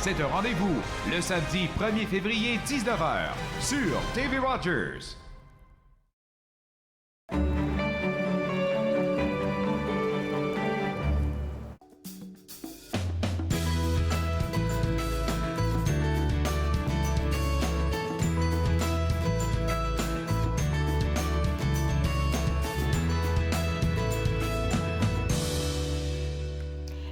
C'est un rendez-vous le samedi 1er février 19h sur TV Rogers.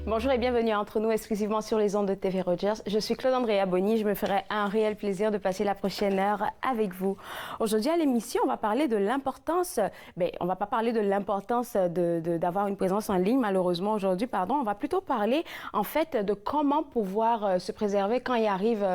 Bonjour et bienvenue Entre nous, exclusivement sur les ondes de TV Rogers. Je suis Claude-Andrea Bonny. Je me ferai un réel plaisir de passer la prochaine heure avec vous. Aujourd'hui à l'émission, on va parler de l'importance, on va pas parler de l'importance d'avoir une présence en ligne, malheureusement aujourd'hui, pardon. On va plutôt parler en fait de comment pouvoir se préserver quand il arrive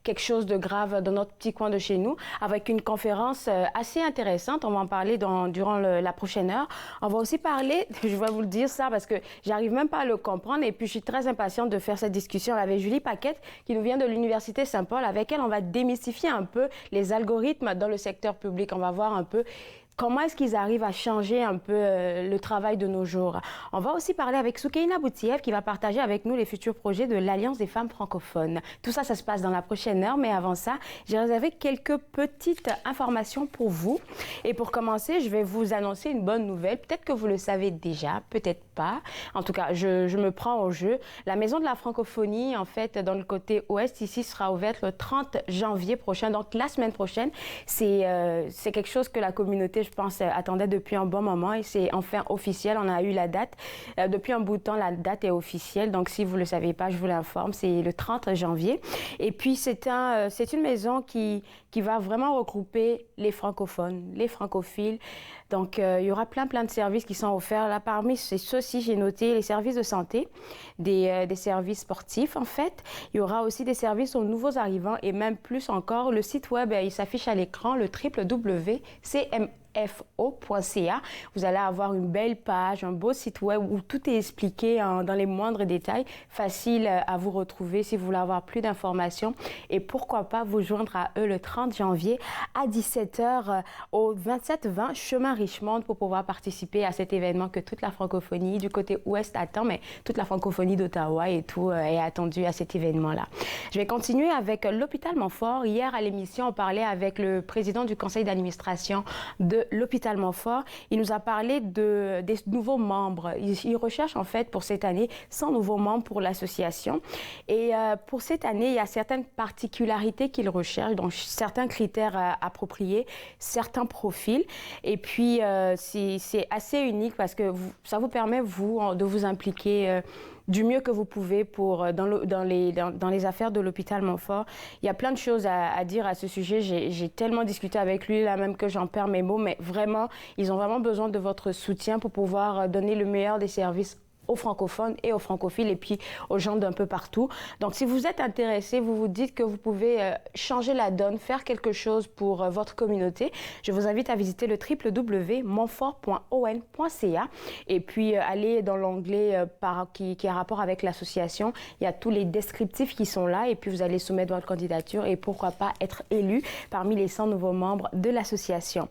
quelque chose de grave dans notre petit coin de chez nous, avec une conférence assez intéressante. On va en parler durant la prochaine heure. On va aussi parler, je vais vous le dire ça parce que j'arrive même pas à le comprendre. Et puis, je suis très impatiente de faire cette discussion avec Julie Paquette, qui nous vient de l'Université Saint-Paul. Avec elle, on va démystifier un peu les algorithmes dans le secteur public. On va voir un peu comment est-ce qu'ils arrivent à changer un peu le travail de nos jours. On va aussi parler avec Soukaina Boutiev qui va partager avec nous les futurs projets de l'Alliance des femmes francophones. Tout ça, ça se passe dans la prochaine heure, mais avant ça, j'ai réservé quelques petites informations pour vous. Et pour commencer, je vais vous annoncer une bonne nouvelle. Peut-être que vous le savez déjà, peut-être pas. En tout cas, je me prends au jeu. La Maison de la francophonie, en fait, dans le côté ouest, ici, sera ouverte le 30 janvier prochain, donc la semaine prochaine. C'est quelque chose que la communauté, je pense, attendait depuis un bon moment et c'est enfin officiel. On a eu la date. Depuis un bout de temps, la date est officielle. Donc, si vous ne le savez pas, je vous l'informe. C'est le 30 janvier. Et puis, c'est une maison qui va vraiment regrouper les francophones, les francophiles. Donc, il y aura plein de services qui sont offerts. Là, parmi ceux-ci, j'ai noté les services de santé, des services sportifs, en fait. Il y aura aussi des services aux nouveaux arrivants et même plus encore. Le site web, il s'affiche à l'écran, le www.cmfo.ca. Vous allez avoir une belle page, un beau site web où tout est expliqué dans les moindres détails, facile à vous retrouver si vous voulez avoir plus d'informations. Et pourquoi pas vous joindre à eux le 30 janvier à 17h au 2720 chemin Richmond pour pouvoir participer à cet événement que toute la francophonie du côté ouest attend, mais toute la francophonie d'Ottawa et tout est attendue à cet événement-là. Je vais continuer avec l'hôpital Montfort. Hier à l'émission, on parlait avec le président du conseil d'administration de l'hôpital Montfort. Il nous a parlé des nouveaux membres. Il recherche en fait pour cette année 100 nouveaux membres pour l'association. Et pour cette année, il y a certaines particularités qu'il recherche, donc certains critères appropriés, certains profils. Et puis, c'est assez unique parce que ça vous permet, de vous impliquer du mieux que vous pouvez dans les affaires de l'hôpital Montfort. Il y a plein de choses à dire à ce sujet. J'ai tellement discuté avec lui, là même que j'en perds mes mots, mais vraiment, ils ont vraiment besoin de votre soutien pour pouvoir donner le meilleur des services aux francophones et aux francophiles et puis aux gens d'un peu partout. Donc, si vous êtes intéressé, vous vous dites que vous pouvez changer la donne, faire quelque chose pour votre communauté, je vous invite à visiter le www.montfort.on.ca et puis aller dans l'onglet qui a rapport avec l'association. Il y a tous les descriptifs qui sont là et puis vous allez soumettre votre candidature et pourquoi pas être élu parmi les 100 nouveaux membres de l'association.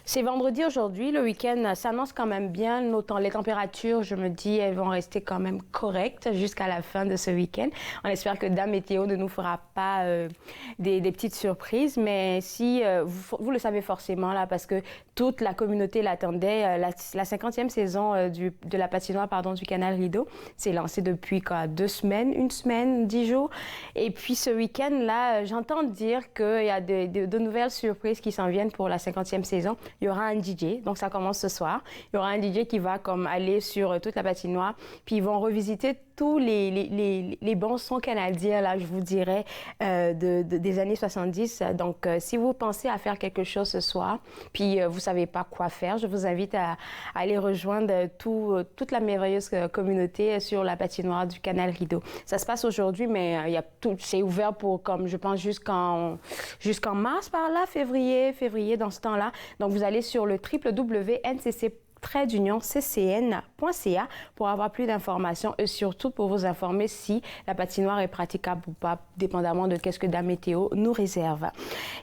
C'est vendredi aujourd'hui, le week-end s'annonce quand même bien. Les températures, je me dis, elles vont rester quand même correctes jusqu'à la fin de ce week-end. On espère que Dame Météo ne nous fera pas des petites surprises, mais si vous le savez forcément là, parce que toute la communauté l'attendait. La 50e saison de la patinoire du Canal Rideau s'est lancée depuis une semaine, 10 jours. Et puis ce week-end là, j'entends dire qu'il y a de nouvelles surprises qui s'en viennent pour la 50e saison. Il y aura un DJ, donc ça commence ce soir. Il y aura un DJ qui va aller sur toute la patinoire. Puis ils vont revisiter tous les bons sons canadiens, là, je vous dirais, des années 70. Donc, si vous pensez à faire quelque chose ce soir, puis vous savez pas quoi faire, je vous invite à aller rejoindre toute la merveilleuse communauté sur la patinoire du Canal Rideau. Ça se passe aujourd'hui, mais c'est ouvert pour, je pense, jusqu'en mars par là, février, dans ce temps-là. Donc, vous allez sur le www.ncc ccn.ca pour avoir plus d'informations et surtout pour vous informer si la patinoire est praticable ou pas, dépendamment de qu'est-ce que la météo nous réserve.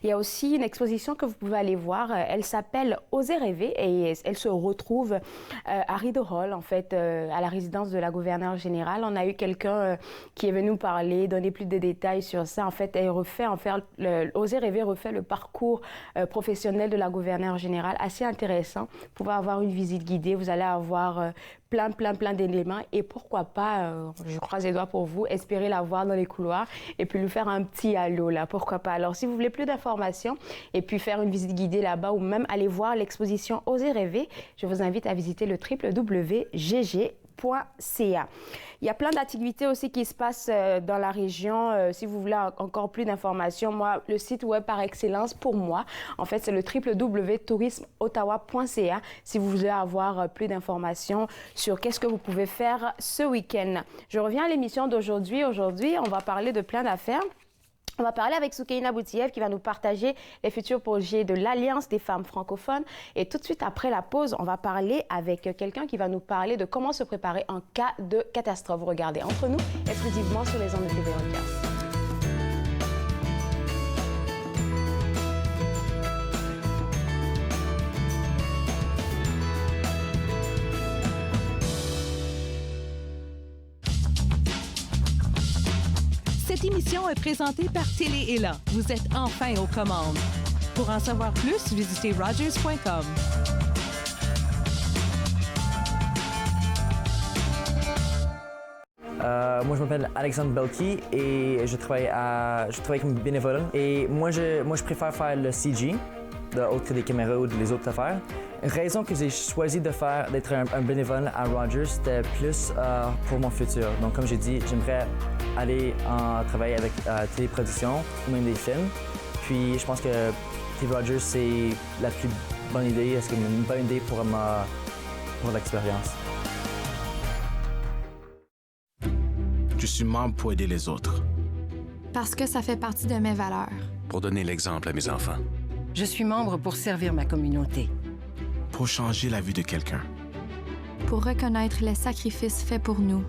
Il y a aussi une exposition que vous pouvez aller voir. Elle s'appelle Oser rêver et elle se retrouve à Rideau Hall, en fait, à la résidence de la gouverneure générale. On a eu quelqu'un qui est venu nous parler, donner plus de détails sur ça. En fait, elle refait, Oser rêver refait le parcours professionnel de la gouverneure générale, assez intéressant. Vous pouvez avoir une visite guidée, vous allez avoir plein d'éléments et pourquoi pas, je croise les doigts pour vous, espérer la voir dans les couloirs et puis lui faire un petit allô là, pourquoi pas. Alors si vous voulez plus d'informations et puis faire une visite guidée là-bas ou même aller voir l'exposition Oser rêver, je vous invite à visiter le www.gg.ca. Il y a plein d'activités aussi qui se passent dans la région. Si vous voulez encore plus d'informations, moi, le site web par excellence pour moi, en fait, c'est le www.tourismeottawa.ca si vous voulez avoir plus d'informations sur qu'est-ce que vous pouvez faire ce week-end. Je reviens à l'émission d'aujourd'hui. Aujourd'hui, on va parler de plein d'affaires. On va parler avec Soukaina Boutiev qui va nous partager les futurs projets de l'Alliance des femmes francophones. Et tout de suite après la pause, on va parler avec quelqu'un qui va nous parler de comment se préparer en cas de catastrophe. Vous regardez Entre nous, exclusivement sur les ondes de TV Rogers. Cette émission est présentée par Télé Ella. Vous êtes enfin aux commandes. Pour en savoir plus, visitez rogers.com. Moi, je m'appelle Alexandre Belki et je travaille comme bénévole. Et moi, je préfère faire le CG, autre que des caméras ou les autres affaires. Une raison que j'ai choisi d'être un bénévole à Rogers, c'était plus pour mon futur. Donc, comme j'ai dit, j'aimerais aller travailler avec téléproduction ou même des films. Puis, je pense que TV Rogers, c'est la plus bonne idée. C'est une bonne idée pour l'expérience. Je suis membre pour aider les autres. Parce que ça fait partie de mes valeurs. Pour donner l'exemple à mes enfants. Je suis membre pour servir ma communauté. Pour changer la vie de quelqu'un. Pour reconnaître les sacrifices faits pour nous.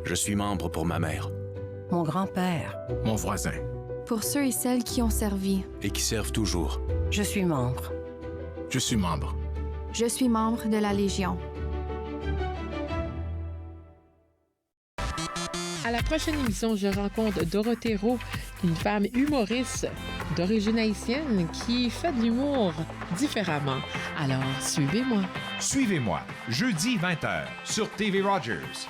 Je suis membre pour ma mère. Mon grand-père. Mon voisin. Pour ceux et celles qui ont servi. Et qui servent toujours. Je suis membre. Je suis membre. Je suis membre de la Légion. À la prochaine émission, je rencontre Dorothée Rowe, une femme humoriste d'origine haïtienne qui fait de l'humour différemment. Alors, suivez-moi. Suivez-moi, jeudi 20h, sur TV Rogers.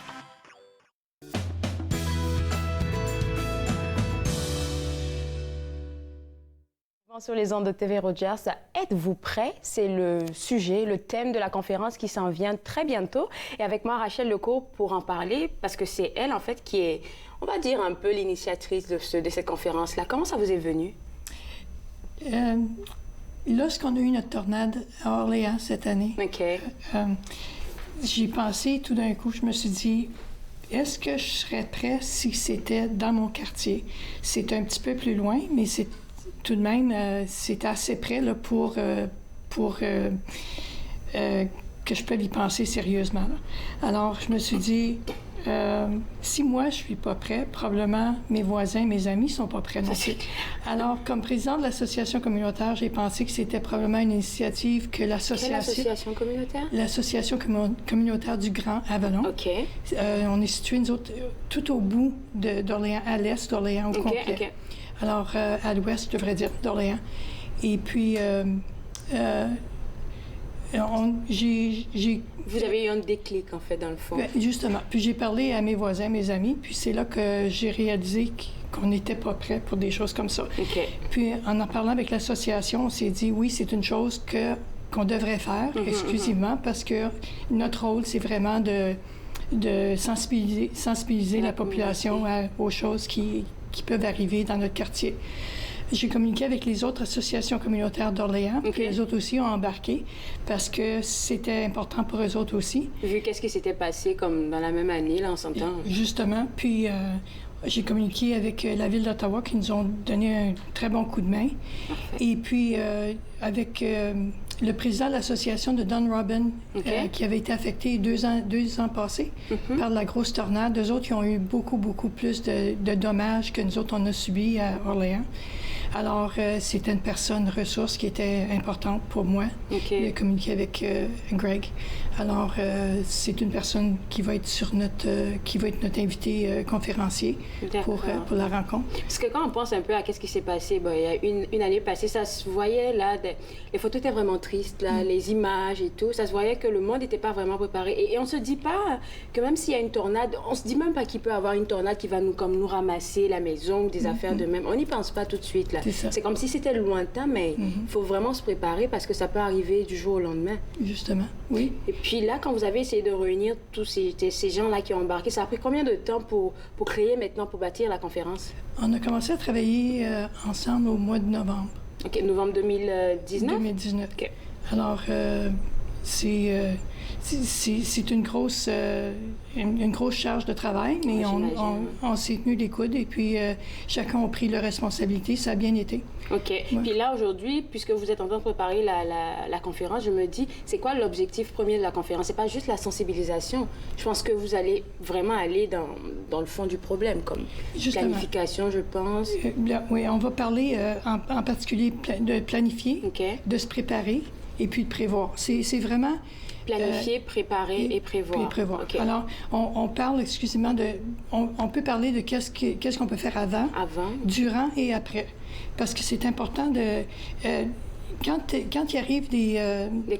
Sur les ondes de TV Rogers, êtes-vous prêts? C'est le sujet, le thème de la conférence qui s'en vient très bientôt. Et avec moi, Rachel Lecourt pour en parler, parce que c'est elle, en fait, qui est, on va dire, un peu l'initiatrice de cette conférence-là. Comment ça vous est venu? Lorsqu'on a eu notre tornade à Orléans cette année, j'y pensé tout d'un coup, je me suis dit, est-ce que je serais prêt si c'était dans mon quartier? C'est un petit peu plus loin, mais c'est tout de même, c'est assez près là, pour que je peux y penser sérieusement. Là. Alors, je me suis dit, si moi, je suis pas prêt, probablement mes voisins, mes amis sont pas prêts non plus. Alors, comme président de l'association communautaire, j'ai pensé que c'était probablement une initiative que l'association... Quelle association communautaire? L'association communautaire du Grand Avalon. OK. On est situé, nous autres, tout au bout d'Orléans, à l'est d'Orléans au complet. OK. Alors, à l'ouest, je devrais dire, d'Orléans. Et puis, Vous avez eu un déclic, en fait, dans le fond. Justement. Puis j'ai parlé à mes voisins, mes amis, puis c'est là que j'ai réalisé qu'on n'était pas prêt pour des choses comme ça. Okay. Puis en parlant avec l'association, on s'est dit, oui, c'est une chose qu'on devrait faire exclusivement parce que notre rôle, c'est vraiment de sensibiliser la population aux choses qui peuvent arriver dans notre quartier. J'ai communiqué avec les autres associations communautaires d'Orléans, puis les autres aussi ont embarqué parce que c'était important pour eux autres aussi. Vu qu'est-ce qui s'était passé comme dans la même année, là, on s'entend. Justement, puis j'ai communiqué avec la Ville d'Ottawa qui nous ont donné un très bon coup de main. Parfait. Et puis avec le président de l'association de Dunrobin, qui avait été affecté deux ans passés par la grosse tornade. Eux autres, ils ont eu beaucoup plus de dommages que nous autres, on a subis à Orléans. Alors, c'était une personne ressource qui était importante pour moi de communiquer avec Greg. Alors, c'est une personne qui va être notre invité conférencier pour la rencontre. Parce que quand on pense un peu à ce qui s'est passé, il y a une année passée, ça se voyait là, les photos étaient vraiment tristes, là, les images et tout, ça se voyait que le monde n'était pas vraiment préparé. Et on se dit pas que même s'il y a une tornade, on se dit même pas qu'il peut y avoir une tornade qui va nous ramasser la maison ou des affaires de même. On n'y pense pas tout de suite là. C'est comme si c'était lointain, mais il faut vraiment se préparer parce que ça peut arriver du jour au lendemain. Justement, oui. Et puis là, quand vous avez essayé de réunir tous ces gens-là qui ont embarqué, ça a pris combien de temps pour bâtir la conférence? On a commencé à travailler ensemble au mois de novembre. OK, novembre 2019? 2019. OK. Alors, c'est une grosse charge de travail, mais on s'est tenu les coudes et puis chacun a pris leurs responsabilités. Ça a bien été. OK. Ouais. Puis là, aujourd'hui, puisque vous êtes en train de préparer la conférence, je me dis, c'est quoi l'objectif premier de la conférence? C'est pas juste la sensibilisation. Je pense que vous allez vraiment aller dans le fond du problème, comme planification, je pense. Oui, on va parler en particulier de planifier, de se préparer et puis de prévoir. C'est vraiment... Planifier, préparer et prévoir. Okay. Alors, on parle, excusez-moi, on peut parler de qu'est-ce qu'on peut faire avant, durant et après. Parce que c'est important de... Quand il arrive des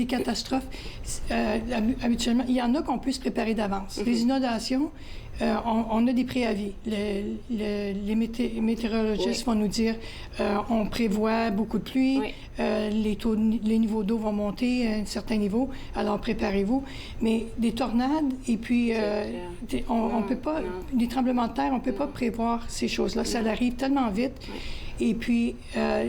catastrophes, habituellement, il y en a qu'on peut se préparer d'avance. Les inondations, on a des préavis. Les météorologistes vont nous dire on prévoit beaucoup de pluie, les niveaux d'eau vont monter à un certain niveau, alors préparez-vous. Mais des tornades et puis on peut pas, des tremblements de terre, on peut pas prévoir ces choses-là. Ça arrive tellement vite. Et puis,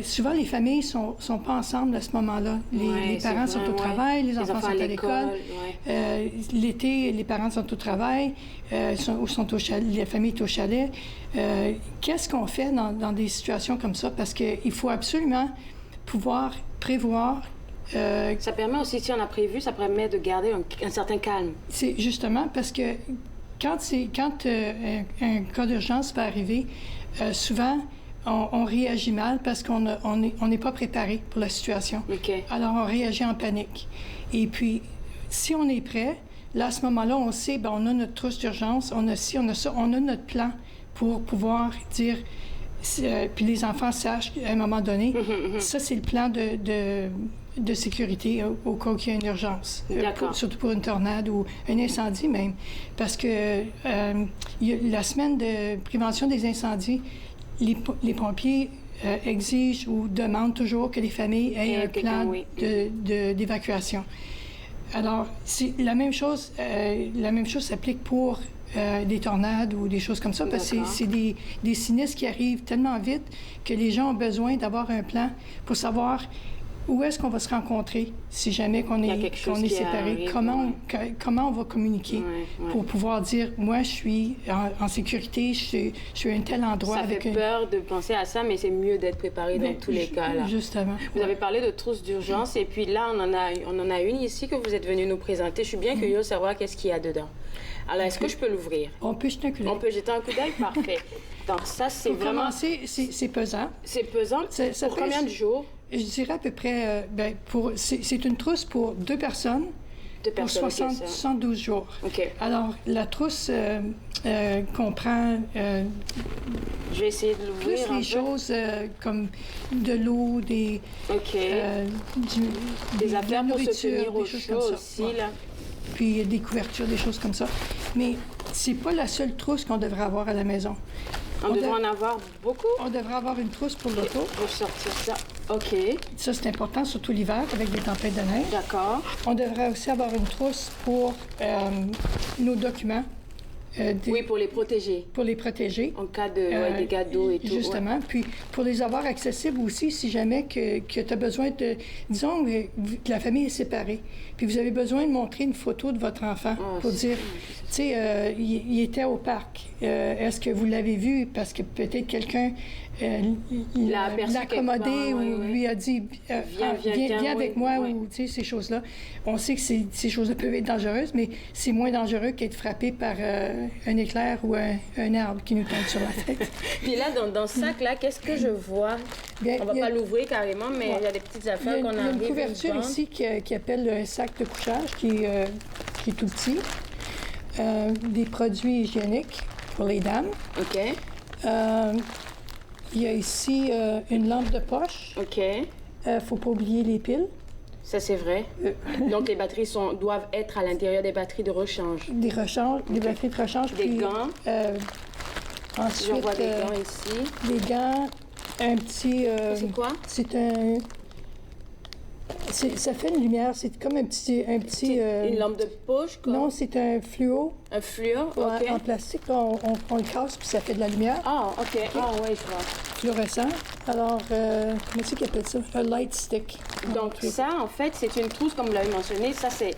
souvent, les familles sont pas ensemble à ce moment-là. Les parents sont au travail, les enfants sont à l'école. L'été, les parents sont au travail, sont au chalet, la famille est au chalet. Qu'est-ce qu'on fait dans des situations comme ça? Parce qu'il faut absolument pouvoir prévoir. Ça permet aussi, si on a prévu, ça permet de garder un certain calme. C'est justement parce que quand un cas d'urgence va arriver, souvent... On réagit mal parce qu'on n'est pas préparé pour la situation. Alors, on réagit en panique. Et puis, si on est prêt, là, à ce moment-là, on sait, on a notre trousse d'urgence, on a ci, on a ça, on a notre plan pour pouvoir dire... puis les enfants sachent qu'à un moment donné, ça, c'est le plan de sécurité au cas où il y a une urgence. Surtout pour une tornade ou un incendie même. Parce que la semaine de prévention des incendies, les pompiers exigent ou demandent toujours que les familles aient un plan d'évacuation. Alors, la même chose s'applique pour des tornades ou des choses comme ça, parce que c'est des sinistres qui arrivent tellement vite que les gens ont besoin d'avoir un plan pour savoir où est-ce qu'on va se rencontrer si jamais qu'on est séparés? Comment on va communiquer pour pouvoir dire, moi, je suis en sécurité, je suis à un tel endroit. Ça fait peur de penser à ça, mais c'est mieux d'être préparé dans tous les cas. Là. Justement. Vous avez parlé de trousse d'urgence, et puis là, on en a une ici que vous êtes venu nous présenter. Je suis bien curieuse de savoir qu'est-ce qu'il y a dedans. Alors, est-ce que je peux l'ouvrir? On peut jeter un coup d'œil. On peut jeter un coup d'œil? Parfait. Donc, ça, c'est vraiment... Pour commencer, c'est pesant. C'est pesant? Ça pour combien de jours? Je dirais à peu près... c'est une trousse pour 2 personnes. 2 personnes, pour 72 jours. Alors, la trousse comprend... je vais essayer de l'ouvrir. Plus les choses comme de l'eau, des affaires pour se tenir au chaud aussi, là. Puis des couvertures, des choses comme ça. Mais c'est pas la seule trousse qu'on devrait avoir à la maison. On devrait en avoir beaucoup? On devrait avoir une trousse pour l'auto. Je vais sortir ça. OK. Ça, c'est important, surtout l'hiver, avec des tempêtes de neige. D'accord. On devrait aussi avoir une trousse pour nos documents. Oui, pour les protéger. Pour les protéger. En cas de dégâts d'eau et tout. Justement. Puis pour les avoir accessibles aussi, si jamais que tu as besoin de... Disons que la famille est séparée, puis vous avez besoin de montrer une photo de votre enfant pour dire, tu sais, il était au parc. Est-ce que vous l'avez vu? Parce que peut-être quelqu'un l'a accommodé ou lui a dit viens avec moi ou tu sais, ces choses-là. On sait que ces choses-là peuvent être dangereuses, mais c'est moins dangereux qu'être frappé par un éclair ou un arbre qui nous tombe sur la tête. Puis là, dans ce sac-là, qu'est-ce que je vois? Bien, on va pas l'ouvrir carrément, mais il y a des petites affaires qu'on a. Il y a une couverture ici qui appelle un sac de couchage qui est tout petit. Des produits hygiéniques pour les dames. OK. Il y a ici une lampe de poche. OK. Faut pas oublier les piles. Ça, c'est vrai. Donc, les batteries doivent être à l'intérieur des batteries de rechange. Des batteries de rechange. Des gants. Ensuite, j'en vois des gants ici. Des gants, un petit... c'est quoi? C'est un... Ça fait une lumière, c'est comme un petit... Une lampe de poche, quoi? Non, c'est un fluo. Un fluo, OK. En plastique, on le casse, puis ça fait de la lumière. Ah, OK. Ah, oui, je vois. Fluorescent. Alors, comment c'est qu'ils appellent ça? Un light stick. Donc, ça, en fait, c'est une trousse, comme vous l'avez mentionné. Ça, c'est...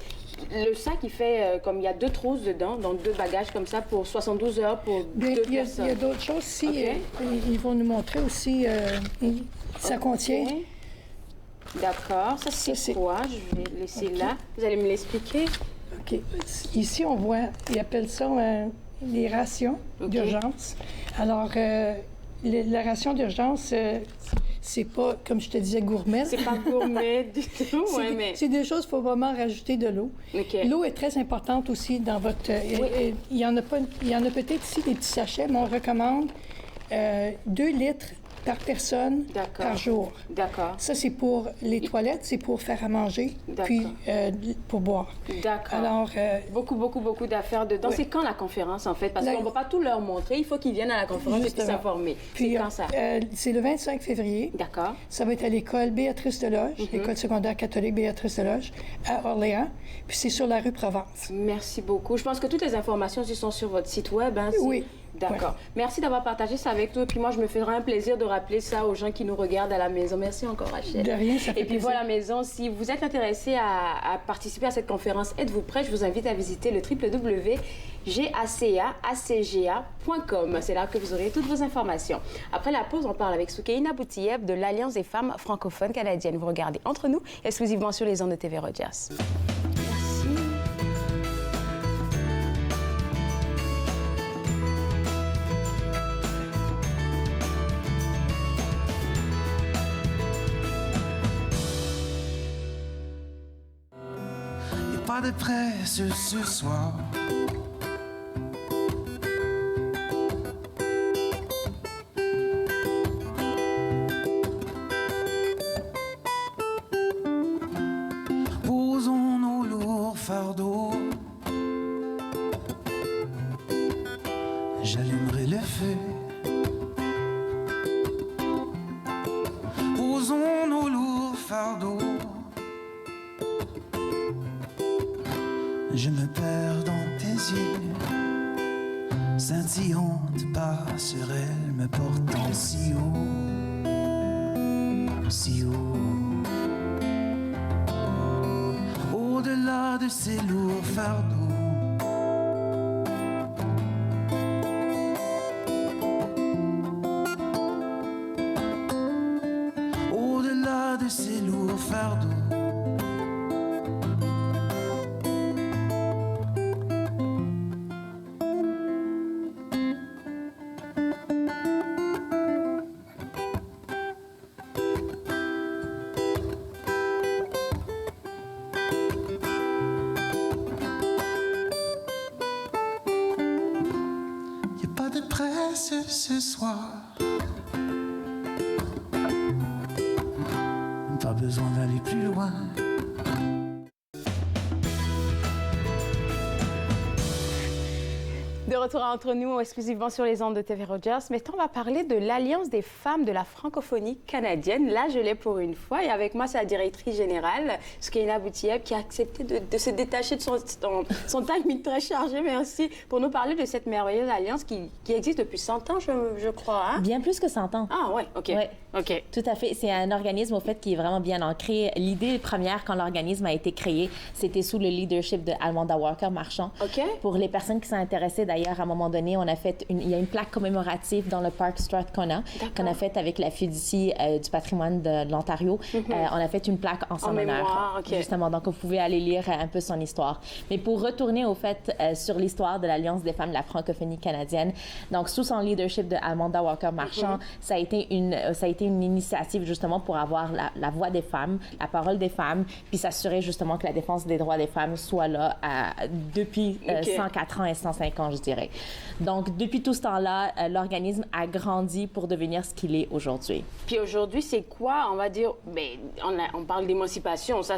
Le sac, il fait comme il y a 2 trousses dedans, donc 2 bagages comme ça pour 72 heures pour 2 personnes. Il y a d'autres choses ici. Okay. Ils vont nous montrer aussi. Ça contient... D'accord. Ça, c'est quoi? Je vais laisser là. Vous allez me l'expliquer? OK. Ici, on voit, ils appellent ça les rations d'urgence. Alors, la ration d'urgence, c'est pas, comme je te disais, gourmet. C'est pas gourmet du tout, mais... C'est des choses, il faut vraiment rajouter de l'eau. Okay. L'eau est très importante aussi dans votre... Il y en a peut-être ici des petits sachets, mais on recommande 2 litres par personne par jour. D'accord. Ça, c'est pour les toilettes, c'est pour faire à manger, puis pour boire. D'accord. Alors... Beaucoup d'affaires dedans. C'est quand la conférence, en fait? Parce qu'on ne va pas tout leur montrer. Il faut qu'ils viennent à la conférence et puissent s'informer. C'est quand ça? C'est le 25 février. D'accord. Ça va être à l'école Béatrice Deloge, l'école secondaire catholique Béatrice Deloge, à Orléans. Puis c'est sur la rue Provence. Merci beaucoup. Je pense que toutes les informations sont sur votre site web. Hein, oui. D'accord. Ouais. Merci d'avoir partagé ça avec nous. Et puis moi, je me ferai un plaisir de rappeler ça aux gens qui nous regardent à la maison. Merci encore, Rachel. De rien, ça fait Et puis plaisir. voilà, maison, si vous êtes intéressé à participer à cette conférence, êtes-vous prêt? Je vous invite à visiter le www.gacga.com. C'est là que vous aurez toutes vos informations. Après la pause, on parle avec Soukeina Boutiev de l'Alliance des femmes francophones canadiennes. Vous regardez Entre nous, exclusivement sur les ondes de TV Rogers. Pas de presse ce soir. Posons nos lourds fardeaux. J'allumerai le feu. Posons nos lourds fardeaux. Je me perds dans tes yeux, scintillante passerelle me portant si haut, si haut. Au-delà de ces lourds fardeaux, au-delà de ces lourds fardeaux. Ce soir, pas besoin d'aller plus loin. De retour entre nous exclusivement sur les ondes de TV Rogers. Maintenant, on va parler de l'Alliance des femmes de la francophonie canadienne. Là, je l'ai pour une fois. Et avec moi, c'est la directrice générale, Soukaina Boutieb, qui a accepté de se détacher de son timing très chargé, mais aussi pour nous parler de cette merveilleuse alliance qui existe depuis 100 ans, je crois. Hein? Bien plus que 100 ans. Ah, ouais, OK. Ouais. OK. Tout à fait. C'est un organisme, au fait, qui est vraiment bien ancré. L'idée première, quand l'organisme a été créé, c'était sous le leadership de Almanda Walker-Marchand. OK. Pour les personnes qui sont intéressées, d'ailleurs, à un moment donné, il y a une plaque commémorative dans le parc Strathcona qu'on a faite avec la fiducie du patrimoine de l'Ontario. On a fait une plaque en son honneur, justement. Donc, vous pouvez aller lire un peu son histoire. Mais pour retourner, au fait, sur l'histoire de l'Alliance des femmes de la francophonie canadienne, donc, sous son leadership de Almanda Walker-Marchand, ça a été une initiative, justement, pour avoir la voix des femmes, la parole des femmes, puis s'assurer, justement, que la défense des droits des femmes soit là depuis 104 ans et 105 ans, je dirais. Donc, depuis tout ce temps-là, l'organisme a grandi pour devenir ce qu'il est aujourd'hui. Puis aujourd'hui, c'est quoi, on va dire, on parle d'émancipation, ça,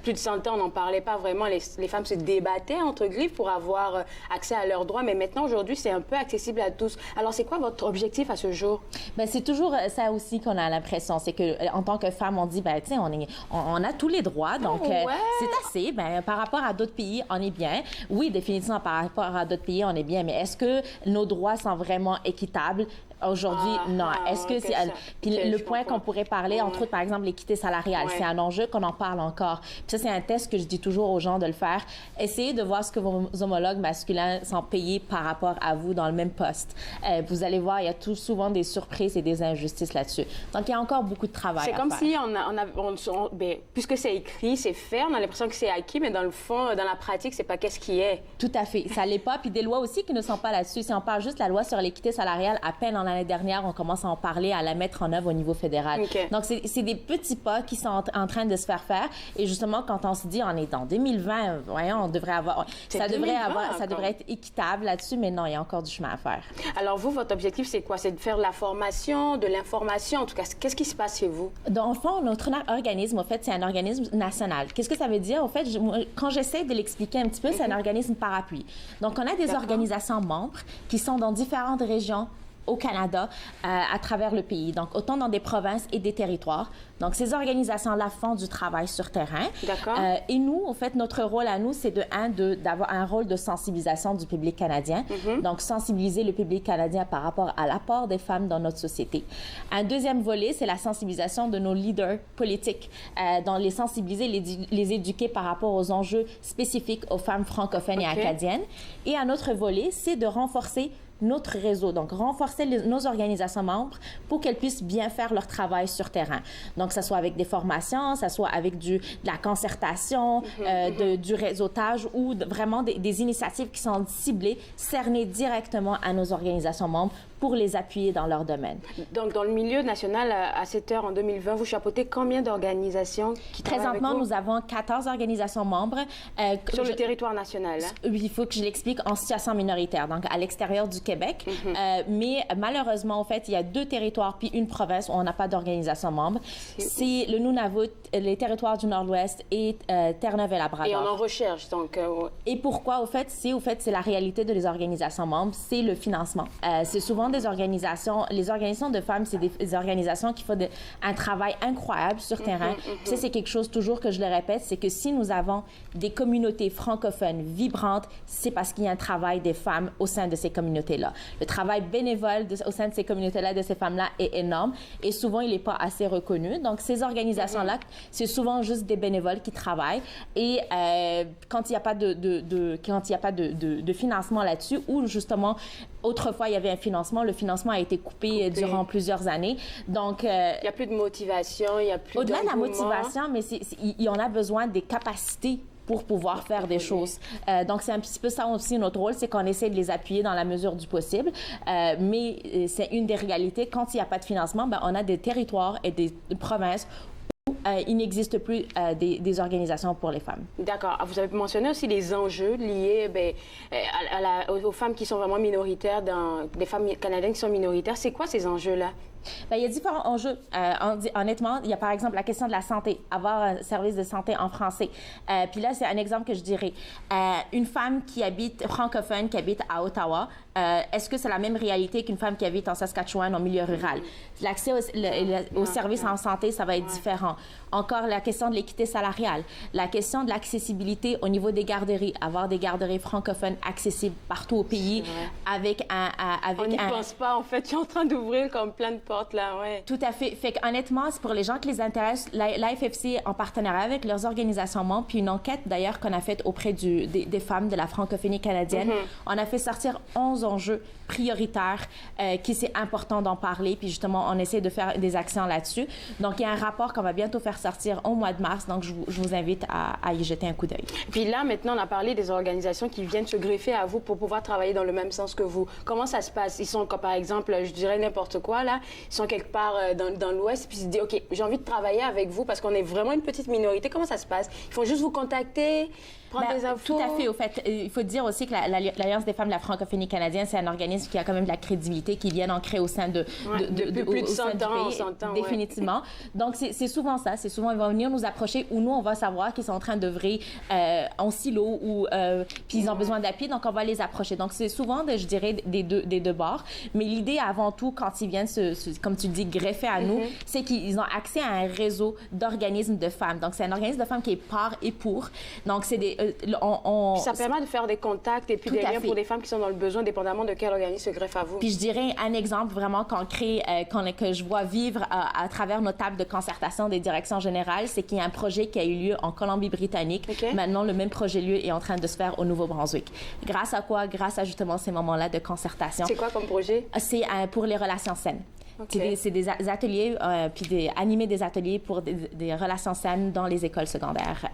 plus de 100 ans, on n'en parlait pas vraiment, les femmes se débattaient, entre griffes, pour avoir accès à leurs droits, mais maintenant, aujourd'hui, c'est un peu accessible à tous. Alors, c'est quoi votre objectif à ce jour? Bien, c'est toujours ça aussi qu'on a l'impression, c'est qu'en tant que femme, on dit, ben, tu sais, on a tous les droits, donc c'est assez, ben, par rapport à d'autres pays, on est bien. Oui, définitivement, par rapport à d'autres pays, on est bien, mais est-ce que nos droits sont vraiment équitables? Aujourd'hui, non. Est-ce que c'est... Puis le point qu'on pourrait parler, entre autres, par exemple, l'équité salariale, c'est un enjeu qu'on en parle encore. Puis ça, c'est un test que je dis toujours aux gens de le faire. Essayez de voir ce que vos homologues masculins sont payés par rapport à vous dans le même poste. Vous allez voir, il y a tout souvent des surprises et des injustices là-dessus. Donc, il y a encore beaucoup de travail à faire. C'est comme si puisque c'est écrit, c'est fait, on a l'impression que c'est acquis, mais dans le fond, dans la pratique, c'est pas qu'est-ce qui est. Tout à fait. Ça l'est pas. Puis des lois aussi qui ne sont pas là-dessus. Si on parle juste de la loi sur l'équité salariale, à peine l'année dernière, on commence à en parler, à la mettre en œuvre au niveau fédéral. Donc, c'est des petits pas qui sont en train de se faire. Et justement, quand on se dit, on est en 2020, voyons, on devrait avoir... Ça devrait être équitable là-dessus, mais non, il y a encore du chemin à faire. Alors, vous, votre objectif, c'est quoi? C'est de faire de la formation, de l'information? En tout cas, qu'est-ce qui se passe chez vous? Dans le fond, notre organisme, en fait, c'est un organisme national. Qu'est-ce que ça veut dire? En fait, quand j'essaie de l'expliquer un petit peu, c'est un organisme parapluie. Donc, on a des organisations membres qui sont dans différentes régions au Canada, à travers le pays, donc autant dans des provinces et des territoires. Donc, ces organisations-là font du travail sur terrain. D'accord. Et nous, en fait, notre rôle à nous, c'est d'avoir un rôle de sensibilisation du public canadien. Donc, sensibiliser le public canadien par rapport à l'apport des femmes dans notre société. Un deuxième volet, c'est la sensibilisation de nos leaders politiques, dans les sensibiliser, les éduquer par rapport aux enjeux spécifiques aux femmes francophones et acadiennes. Et un autre volet, c'est de renforcer notre réseau, donc renforcer nos organisations membres pour qu'elles puissent bien faire leur travail sur terrain. Donc, ça soit avec des formations, ça soit avec de la concertation, du réseautage ou vraiment des initiatives qui sont ciblées, cernées directement à nos organisations membres pour les appuyer dans leur domaine. Donc, dans le milieu national, à cette heure, en 2020, vous chapeautez combien d'organisations qui travaillent avec vous? Présentement, nous avons 14 organisations membres. Sur le territoire national, hein? Oui, il faut que je l'explique, en situation minoritaire, donc à l'extérieur du Québec. Mais malheureusement, en fait, il y a 2 territoires puis une province où on n'a pas d'organisation membre. C'est le Nunavut, les territoires du Nord-Ouest et Terre-Neuve et Labrador. Et on en recherche, donc... Et pourquoi, au fait, c'est la réalité de les organisations membres, c'est le financement. C'est souvent des organisations, les organisations de femmes, c'est des organisations qui font un travail incroyable sur terrain. Ça, c'est quelque chose toujours que je le répète, c'est que si nous avons des communautés francophones vibrantes, c'est parce qu'il y a un travail des femmes au sein de ces communautés-là. Le travail bénévole au sein de ces communautés-là, de ces femmes-là, est énorme et souvent, il n'est pas assez reconnu. Donc, ces organisations-là, c'est souvent juste des bénévoles qui travaillent et quand il n'y a pas de financement là-dessus ou justement, autrefois, il y avait un financement. Le financement a été coupé durant plusieurs années. Donc, il n'y a plus de motivation, il n'y a plus au-delà de la motivation, mais on a besoin des capacités pour pouvoir faire des choses. Donc, c'est un petit peu ça aussi notre rôle, c'est qu'on essaie de les appuyer dans la mesure du possible. Mais c'est une des réalités. Quand il n'y a pas de financement, on a des territoires et des provinces où il n'existe plus des organisations pour les femmes. D'accord. Vous avez mentionné aussi les enjeux liés aux femmes qui sont vraiment minoritaires, des femmes canadiennes qui sont minoritaires. C'est quoi ces enjeux-là? Bien, il y a différents enjeux. Honnêtement, il y a par exemple la question de la santé, avoir un service de santé en français. Puis là, c'est un exemple que je dirais. Une femme qui habite, francophone, qui habite à Ottawa, est-ce que c'est la même réalité qu'une femme qui habite en Saskatchewan, en milieu rural? L'accès aux services en santé, ça va être différent. Encore la question de l'équité salariale, la question de l'accessibilité au niveau des garderies, avoir des garderies francophones accessibles partout au pays avec un... On n'y pense pas, en fait. Je suis en train d'ouvrir comme plein de portes, là, ouais. Tout à fait. Fait qu'honnêtement, c'est pour les gens qui les intéressent, l'AFFC, en partenariat avec leurs organisations membres, puis une enquête d'ailleurs qu'on a faite auprès des femmes de la francophonie canadienne, on a fait sortir 11 enjeux prioritaires qui c'est important d'en parler, puis justement, on essaie de faire des actions là-dessus. Donc, il y a un rapport qu'on va bientôt faire sortir au mois de mars, donc je vous invite à y jeter un coup d'œil. Puis là, maintenant, on a parlé des organisations qui viennent se greffer à vous pour pouvoir travailler dans le même sens que vous. Comment ça se passe? Ils sont, comme par exemple, je dirais n'importe quoi, là, ils sont quelque part dans l'Ouest, puis ils se disent, OK, j'ai envie de travailler avec vous parce qu'on est vraiment une petite minorité. Comment ça se passe? Ils font juste vous contacter, prendre des infos? Tout à fait. Au fait, il faut dire aussi que l'Alliance des femmes de la francophonie canadienne, c'est un organisme qui a quand même de la crédibilité, qui vient ancré au sein de plus de 100 ans, on s'entend. Définitivement. Donc, c'est souvent ça. C'est souvent, ils vont venir nous approcher ou nous, on va savoir qu'ils sont en train d'œuvrer en silo ou puis ils ont besoin d'appui, donc on va les approcher. Donc, c'est souvent, je dirais, des deux bords. Mais l'idée, avant tout, quand ils viennent, comme tu dis, greffer à nous, c'est qu'ils ont accès à un réseau d'organismes de femmes. Donc, c'est un organisme de femmes qui est par et pour. Donc, c'est des... Puis ça permet de faire des contacts et puis des liens pour des femmes qui sont dans le besoin, dépendamment de quel organisme se greffe à vous. Puis je dirais un exemple vraiment concret que je vois vivre à travers nos tables de concertation des directions générales, c'est qu'il y a un projet qui a eu lieu en Colombie-Britannique. Maintenant, le même projet lieu est en train de se faire au Nouveau-Brunswick. Grâce à quoi? Grâce à justement ces moments-là de concertation. C'est quoi comme projet? C'est pour les relations saines. C'est des ateliers, puis animer des ateliers pour des relations saines dans les écoles secondaires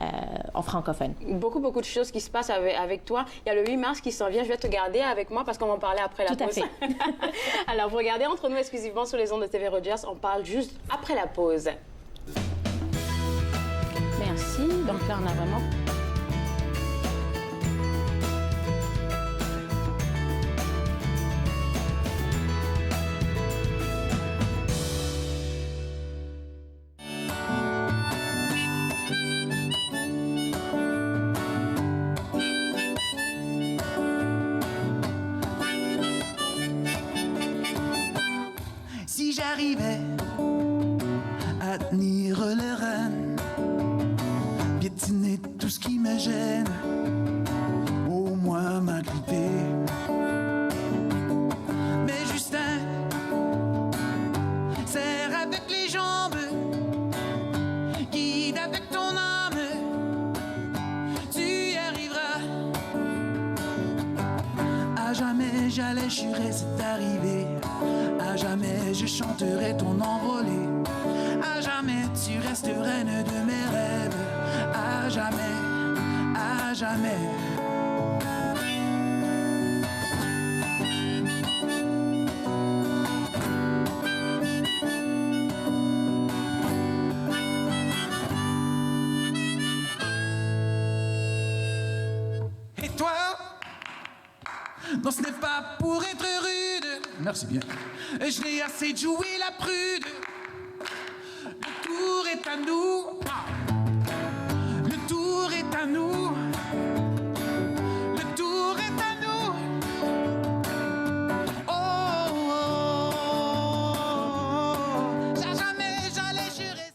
en francophone. Beaucoup de choses qui se passent avec toi. Il y a le 8 mars qui s'en vient. Je vais te garder avec moi parce qu'on va en parler après la pause. Tout à fait. Alors, vous regardez Entre nous exclusivement sur les ondes de TV Rogers. On parle juste après la pause. Merci. Donc là, on a vraiment... Si j'arrivais à tenir les rênes, piétiner tout ce qui me gêne, au moins m'agripper. Mais Justin, serre avec les jambes, guide avec ton âme, tu y arriveras. À jamais j'allais jurer c'est arrivé. À jamais je chanterai ton envolé. À jamais tu resterais une de mes rêves. À jamais, à jamais. Et toi? Non, ce n'est pas pour être rude. Merci bien. Je n'ai assez de jouer la prude. Le tour est à nous. Le tour est à nous. Le tour est à nous. Oh, oh, oh. Jamais j'allais jurer.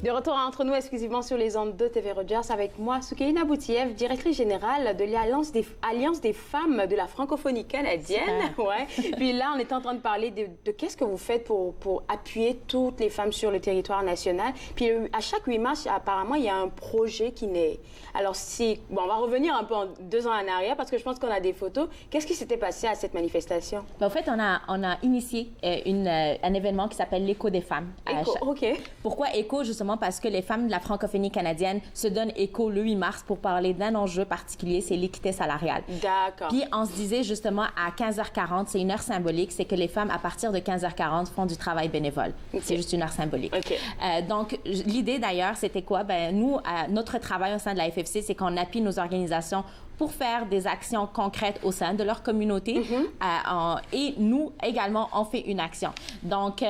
De retour Entre nous exclusivement sur les ondes de TV Rogers avec moi, Soukaina Boutiev, directrice générale de l'Alliance des femmes de la francophonie canadienne. Ouais. Puis là, on est en train de parler de qu'est-ce que vous faites pour appuyer toutes les femmes sur le territoire national. Puis à chaque 8 mars, apparemment, il y a un projet qui naît. Alors, on va revenir un peu 2 ans en arrière parce que je pense qu'on a des photos. Qu'est-ce qui s'était passé à cette manifestation? En fait, on a initié un événement qui s'appelle l'Écho des femmes. OK. Pourquoi Écho? Justement parce que les femmes de la francophonie canadienne se donnent écho le 8 mars pour parler d'un enjeu particulier, c'est l'équité salariale. D'accord. Puis on se disait justement à 15h40, c'est une heure symbolique, c'est que les femmes à partir de 15h40 font du travail bénévole. Okay. C'est juste une heure symbolique. Okay. Donc l'idée d'ailleurs, c'était quoi? Nous, notre travail au sein de la FFC, c'est qu'on appuie nos organisations pour faire des actions concrètes au sein de leur communauté. Et nous, également, on fait une action. Donc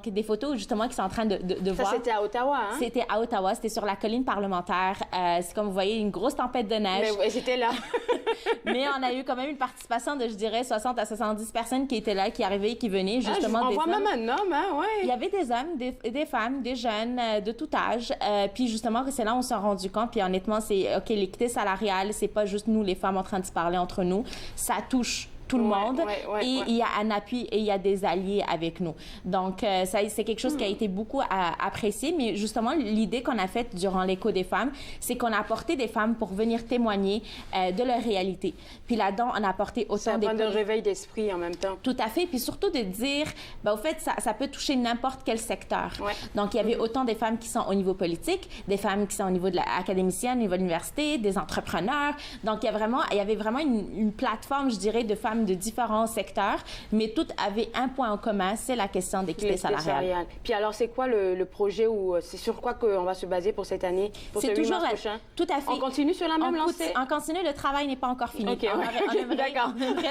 des photos, justement, qui sont en train de voir. Ça, c'était à Ottawa, hein? C'était à Ottawa. C'était sur la colline parlementaire. C'est comme vous voyez, une grosse tempête de neige. Mais c'était là. Mais on a eu quand même une participation de, je dirais, 60 à 70 personnes qui étaient là, qui arrivaient, qui venaient, justement. On voit même un homme, hein, ouais. Il y avait des hommes, des femmes, des jeunes, de tout âge. Puis justement, c'est là où on s'est rendu compte. Puis honnêtement, c'est, OK, l'équité salariale, c'est pas juste nous, les femmes, en train de se parler entre nous. Ça touche tout le monde et il y a un appui et il y a des alliés avec nous. Donc, ça, c'est quelque chose qui a été beaucoup apprécié, mais justement, l'idée qu'on a faite durant l'écho des femmes, c'est qu'on a apporté des femmes pour venir témoigner de leur réalité. Puis là-dedans, on a apporté autant des... Ça prend de réveil d'esprit en même temps. Tout à fait, puis surtout de dire, au fait, ça peut toucher n'importe quel secteur. Donc, il y avait autant des femmes qui sont au niveau politique, des femmes qui sont au niveau de l'académicienne, au niveau de l'université, des entrepreneurs. Donc, il y avait vraiment une plateforme, je dirais, de femmes de différents secteurs, mais toutes avaient un point en commun, c'est la question d'équité salariale. Puis alors, c'est quoi le projet ou c'est sur quoi qu'on va se baser pour cette année, pour ce 8 mars prochain? Tout à fait. On continue sur la même lancée? On continue, le travail n'est pas encore fini. Okay, on aimerait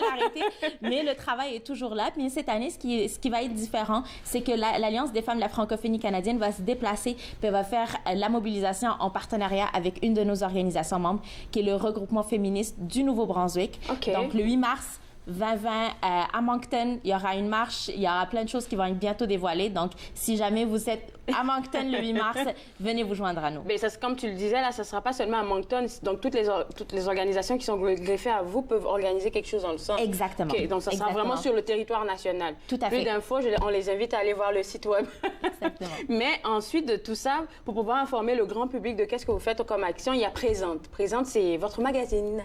l'arrêter, mais le travail est toujours là. Puis cette année, ce qui va être différent, c'est que l'Alliance des femmes de la francophonie canadienne va se déplacer, puis va faire la mobilisation en partenariat avec une de nos organisations membres, qui est le regroupement féministe du Nouveau-Brunswick. Donc, le 8 mars 2020 à Moncton, il y aura une marche, il y aura plein de choses qui vont être bientôt dévoilées. Donc, si jamais vous êtes à Moncton le 8 mars, venez vous joindre à nous. Mais ça, comme tu le disais, là, ça ne sera pas seulement à Moncton. Donc, toutes les organisations qui sont greffées à vous peuvent organiser quelque chose dans le sens. Exactement. OK, donc, ça sera vraiment sur le territoire national. Tout à fait. Plus d'infos, on les invite à aller voir le site web. Exactement. Mais ensuite de tout ça, pour pouvoir informer le grand public de qu'est-ce que vous faites comme action, il y a Présente. Présente, c'est votre magazine.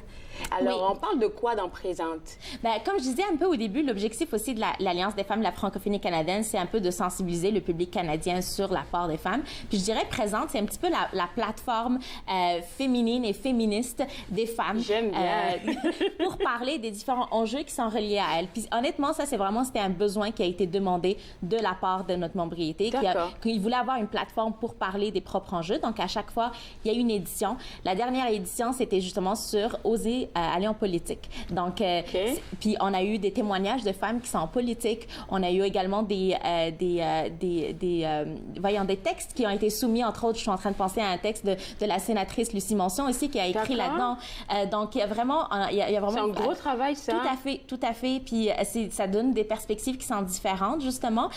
Alors, on parle de quoi dans Présente? Comme je disais un peu au début, l'objectif aussi de l'Alliance des femmes de la francophonie canadienne, c'est un peu de sensibiliser le public canadien sur l'apport des femmes. Puis je dirais Présente, c'est un petit peu la plateforme féminine et féministe des femmes. J'aime bien. Pour parler des différents enjeux qui sont reliés à elles. Puis honnêtement, ça, c'était un besoin qui a été demandé de la part de notre membriété. Qu'ils voulaient avoir une plateforme pour parler des propres enjeux. Donc, à chaque fois, il y a une édition. La dernière édition, c'était justement sur Oser aller en politique. Donc, puis on a eu des témoignages de femmes qui sont en politique. On a eu également des textes qui ont été soumis, entre autres, je suis en train de penser à un texte de la sénatrice Lucie Monson aussi qui a écrit là-dedans. Donc, il y a vraiment... C'est un gros travail, ça. Tout à fait. Puis ça donne des perspectives qui sont différentes, justement,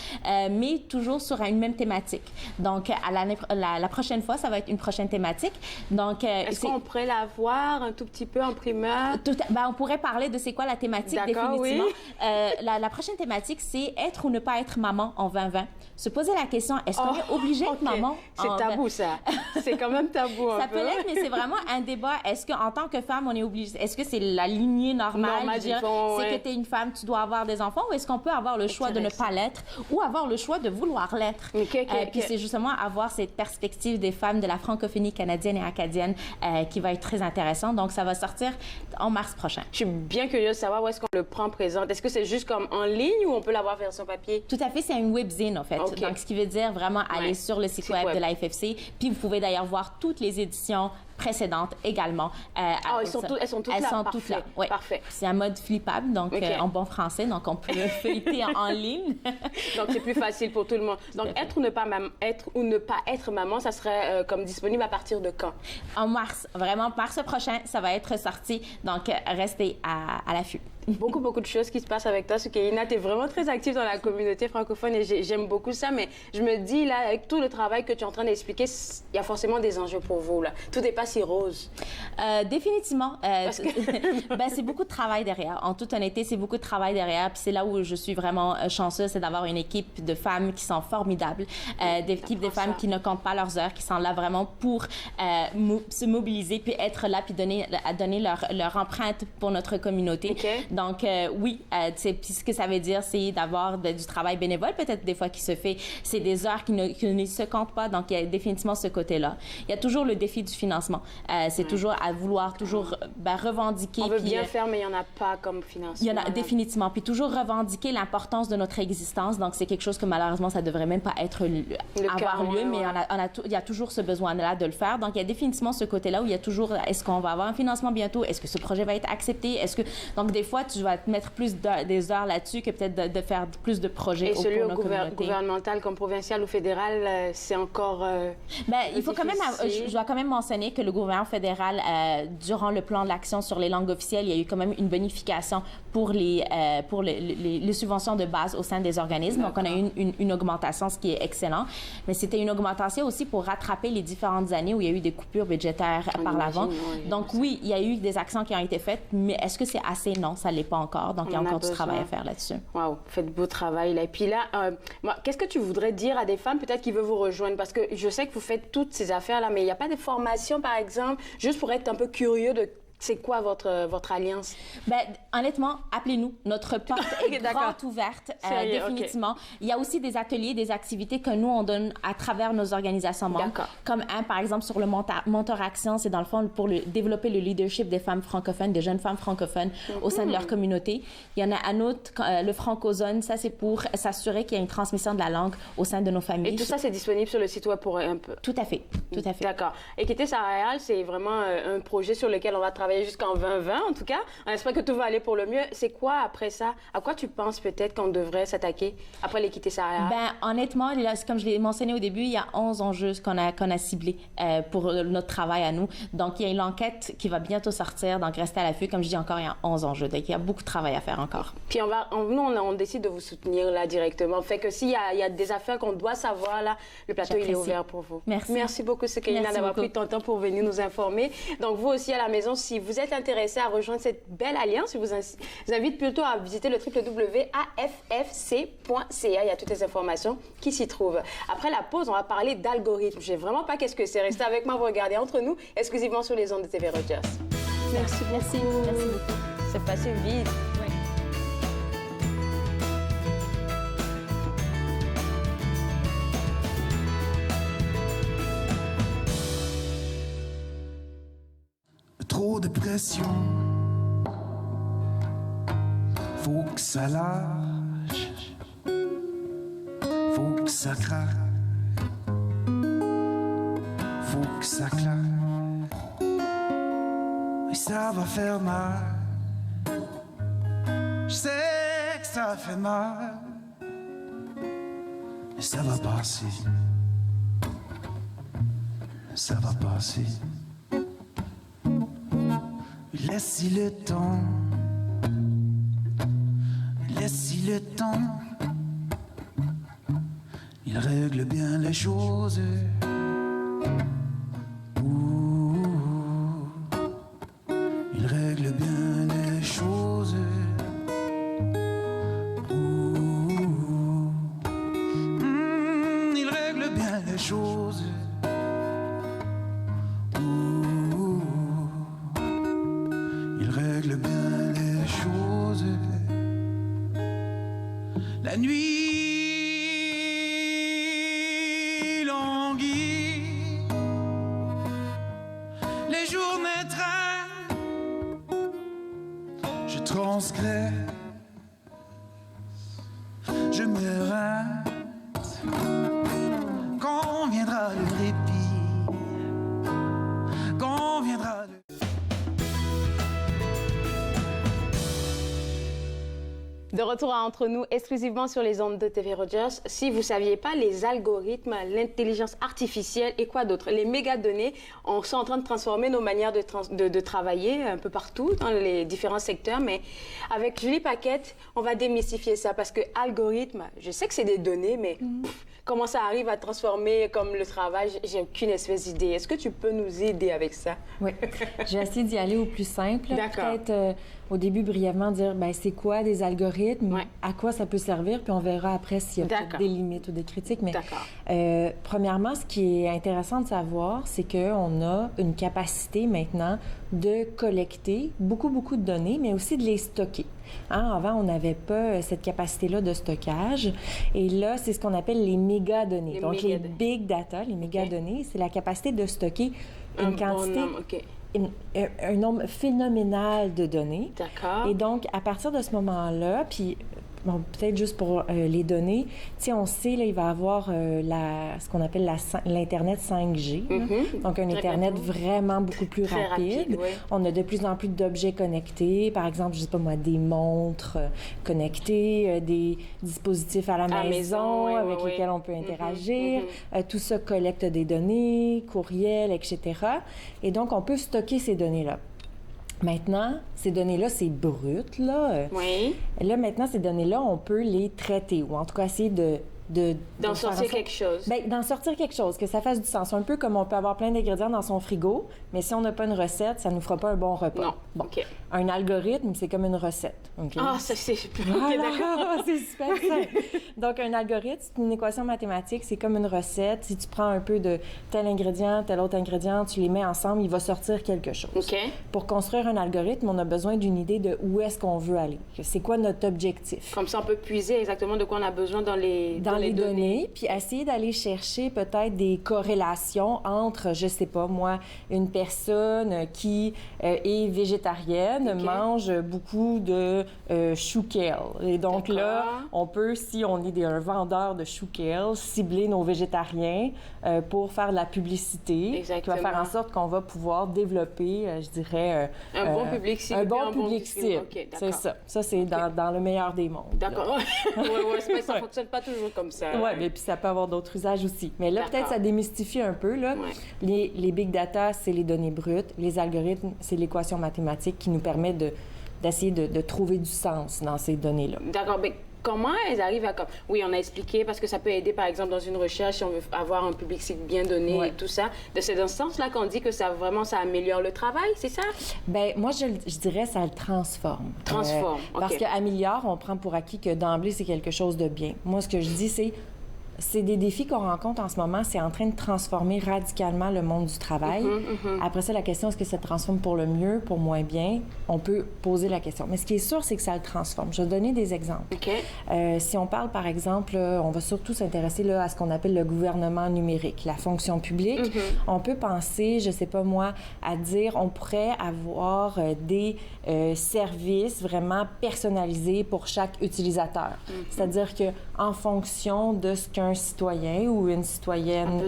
mais toujours sur une même thématique. Donc, la prochaine fois, ça va être une prochaine thématique. Donc, est-ce qu'on pourrait la voir un tout petit peu en primeur? On pourrait parler de c'est quoi la thématique, définitivement. Oui. La prochaine thématique, c'est être ou ne pas être maman en 2020. Se poser la question, est-ce qu'on est obligé d'être maman? C'est tabou, ça. C'est quand même tabou un peu. Ça peut l'être, mais c'est vraiment un débat. Est-ce qu'en tant que femme, on est obligé? Est-ce que c'est la lignée normale? C'est que tu es une femme, tu dois avoir des enfants, ou est-ce qu'on peut avoir le choix de ne pas l'être ou avoir le choix de vouloir l'être? Puis c'est justement avoir cette perspective des femmes de la francophonie canadienne et acadienne qui va être très intéressante. Donc, ça va sortir en mars prochain. Je suis bien curieuse de savoir où est-ce qu'on le prend Présente. Est-ce que c'est juste comme en ligne ou on peut l'avoir version papier? Tout à fait, c'est une webzine, en fait. Donc, ce qui veut dire vraiment aller sur le site web de la FFC. Puis, vous pouvez d'ailleurs voir toutes les éditions précédentes également. Elles sont toutes là. Oui. Parfait. C'est un mode flippable, donc en bon français, donc on peut le feuilleter en ligne. Donc, c'est plus facile pour tout le monde. Donc, être ou ne pas être maman, ça serait comme disponible à partir de quand? En mars. Vraiment, mars prochain, ça va être sorti. Donc, restez à l'affût. Beaucoup de choses qui se passent avec toi. Soukaina, tu es vraiment très active dans la communauté francophone et j'aime beaucoup ça, mais je me dis, là, avec tout le travail que tu es en train d'expliquer, il y a forcément des enjeux pour vous, là. Tout n'est pas si rose. Définitivement. C'est beaucoup de travail derrière. En toute honnêteté, c'est beaucoup de travail derrière. Puis c'est là où je suis vraiment chanceuse, c'est d'avoir une équipe de femmes qui sont formidables, des équipes de femmes qui ne comptent pas leurs heures, qui sont là vraiment pour se mobiliser, puis être là, puis donner leur empreinte pour notre communauté. Donc, oui, puis ce que ça veut dire, c'est d'avoir du travail bénévole, peut-être des fois qui se fait. C'est des heures qui ne se comptent pas, donc il y a définitivement ce côté-là. Il y a toujours le défi du financement. C'est toujours à vouloir toujours revendiquer. On veut bien faire, mais il n'y en a pas comme financement. Il y en a définitivement. Puis toujours revendiquer l'importance de notre existence. Donc, c'est quelque chose que malheureusement, ça ne devrait même pas avoir lieu, mais il y a toujours ce besoin-là de le faire. Donc, il y a définitivement ce côté-là où il y a toujours, est-ce qu'on va avoir un financement bientôt? Est-ce que ce projet va être accepté? Donc, des fois, tu vas te mettre plus des heures là-dessus que peut-être de faire plus de projets. Et celui gouvernemental comme provincial ou fédéral, c'est encore il faut quand même, je dois quand même mentionner que le gouvernement fédéral, durant le plan de l'action sur les langues officielles, il y a eu quand même une bonification pour les subventions de base au sein des organismes. Donc, on a eu une augmentation, ce qui est excellent. Mais c'était une augmentation aussi pour rattraper les différentes années où il y a eu des coupures budgétaires par l'avant. Donc, oui, il y a eu des actions qui ont été faites, mais est-ce que c'est assez? Non, ça ne l'est pas encore. Donc, il y a encore du travail à faire là-dessus. Wow, faites beau travail là. Et puis là, qu'est-ce que tu voudrais dire à des femmes peut-être qui veulent vous rejoindre? Parce que je sais que vous faites toutes ces affaires-là, mais il n'y a pas de formation, par exemple, juste pour être un peu curieux de c'est quoi votre alliance? Honnêtement, appelez-nous. Notre porte est grande ouverte, définitivement. Okay. Il y a aussi des ateliers, des activités que nous, on donne à travers nos organisations membres. Comme par exemple, sur le Mentor Action, c'est dans le fond pour développer le leadership des femmes francophones, des jeunes femmes francophones au sein de leur communauté. Il y en a un autre, le Francozone, ça, c'est pour s'assurer qu'il y a une transmission de la langue au sein de nos familles. Et tout ça, c'est disponible sur le site web pour un peu? Tout à fait. Tout à fait. D'accord. Équité salariale, c'est vraiment un projet sur lequel on va travailler jusqu'en 2020, en tout cas. On espère que tout va aller pour le mieux. C'est quoi, après ça? À quoi tu penses peut-être qu'on devrait s'attaquer après l'équité salariale? Honnêtement, là, comme je l'ai mentionné au début, il y a 11 enjeux qu'on a ciblés pour notre travail à nous. Donc, il y a une enquête qui va bientôt sortir. Donc, restez à l'affût. Comme je dis encore, il y a 11 enjeux. Donc, il y a beaucoup de travail à faire encore. Puis, on décide de vous soutenir là directement. Fait que s'il y a des affaires qu'on doit savoir, là, le plateau, il est ouvert pour vous. Merci. Merci beaucoup, Sekeyina, d'avoir pris ton temps pour venir nous informer. Donc, vous aussi à la maison, si vous êtes intéressé à rejoindre cette belle alliance, je vous invite plutôt à visiter le www.affc.ca. Il y a toutes les informations qui s'y trouvent. Après la pause, on va parler d'algorithmes. Je ne sais vraiment pas qu'est-ce que c'est. Restez avec moi, vous regardez entre nous, exclusivement sur les ondes de TV Rogers. Merci beaucoup. C'est passé vite. Trop de pression, faut que ça lâche, faut que ça craque, faut que ça claque, et ça va faire mal, je sais que ça fait mal, mais ça va passer, ça va passer. Laisse-y le temps, laisse-y le temps, il règle bien les choses. Il règle bien les choses. Il règle bien les choses. Règle bien les choses. La nuit languit, les journées traînent, je transgresse, je me rince. Quand viendra le répit, quand viendra le... De retour à Entre nous, exclusivement sur les ondes de TV Rogers. Si vous ne saviez pas, les algorithmes, l'intelligence artificielle et quoi d'autre, les mégadonnées sont en train de transformer nos manières de travailler un peu partout dans les différents secteurs. Mais avec Julie Paquette, on va démystifier ça parce que algorithme, je sais que c'est des données, mais comment ça arrive à transformer comme le travail, j'ai aucune espèce d'idée. Est-ce que tu peux nous aider avec ça? Oui, j'ai essayé d'y aller au plus simple. D'accord. Peut-être au début brièvement dire c'est quoi des algorithmes, à quoi ça peut servir, puis on verra après s'il y a peut-être des limites ou des critiques. Mais premièrement, ce qui est intéressant de savoir, c'est qu'on a une capacité maintenant de collecter beaucoup de données, mais aussi de les stocker. Avant, on n'avait pas cette capacité-là de stockage. Et là, c'est ce qu'on appelle les mégadonnées. Donc, les big data, les mégadonnées, c'est la capacité de stocker une quantité... Bon nombre, OK. Un nombre phénoménal de données. D'accord. Et donc, à partir de ce moment-là, puis bon, peut-être juste pour les données, tu sais, on sait, là, il va y avoir ce qu'on appelle l'Internet 5G. Donc, un Internet vraiment beaucoup plus rapide. Oui. On a de plus en plus d'objets connectés. Par exemple, je sais pas moi, des montres connectées, des dispositifs à la maison oui, avec lesquels on peut interagir. Tout ça collecte des données, courriels, etc. Et donc, on peut stocker ces données-là. Maintenant, ces données-là, c'est brut, là. Oui. Là, maintenant, ces données-là, on peut les traiter ou en tout cas essayer d'en sortir quelque chose. Bien, d'en sortir quelque chose, que ça fasse du sens. Un peu comme on peut avoir plein d'ingrédients dans son frigo, mais si on n'a pas une recette, ça ne nous fera pas un bon repas. Non. Bon. OK. Un algorithme, c'est comme une recette. Okay? Ah, ça, c'est... Voilà. OK, d'accord. C'est super simple. Donc, un algorithme, c'est une équation mathématique, c'est comme une recette. Si tu prends un peu de tel ingrédient, tel autre ingrédient, tu les mets ensemble, il va sortir quelque chose. OK. Pour construire un algorithme, on a besoin d'une idée de où est-ce qu'on veut aller. C'est quoi notre objectif? Comme ça, on peut puiser exactement de quoi on a besoin dans les données, puis essayer d'aller chercher peut-être des corrélations entre, je sais pas moi, une personne qui est végétarienne, mange beaucoup de chou kale. Et donc là, on peut, si on est un vendeur de chou kale, cibler nos végétariens pour faire de la publicité. Exactement. Qui va faire en sorte qu'on va pouvoir développer, je dirais... un bon public cible. Un bon public cible. Okay, c'est ça. Ça, c'est dans le meilleur des mondes. D'accord. Oui, ça ne fonctionne pas toujours comme ça. Oui, mais puis ça peut avoir d'autres usages aussi. Mais là, peut-être ça démystifie un peu. Là. Ouais. Les big data, c'est les données brutes. Les algorithmes, c'est l'équation mathématique qui nous permet d'essayer de trouver du sens dans ces données-là. D'accord. Mais comment elles arrivent à... Oui, on a expliqué, parce que ça peut aider, par exemple, dans une recherche, si on veut avoir un public cible bien donné et tout ça. C'est dans ce sens-là qu'on dit que ça améliore le travail, c'est ça? Bien, moi, je dirais ça le transforme. Transforme, OK. Parce qu'améliore, on prend pour acquis que d'emblée, c'est quelque chose de bien. Moi, ce que je dis, c'est des défis qu'on rencontre en ce moment. C'est en train de transformer radicalement le monde du travail. Après ça, la question, est-ce que ça transforme pour le mieux, pour moins bien? On peut poser la question. Mais ce qui est sûr, c'est que ça le transforme. Je vais donner des exemples. Okay. Si on parle, par exemple, on va surtout s'intéresser à ce qu'on appelle le gouvernement numérique, la fonction publique. On peut penser, je sais pas moi, à dire on pourrait avoir des services vraiment personnalisés pour chaque utilisateur. C'est-à-dire qu'en fonction de ce qu'un citoyen ou une citoyenne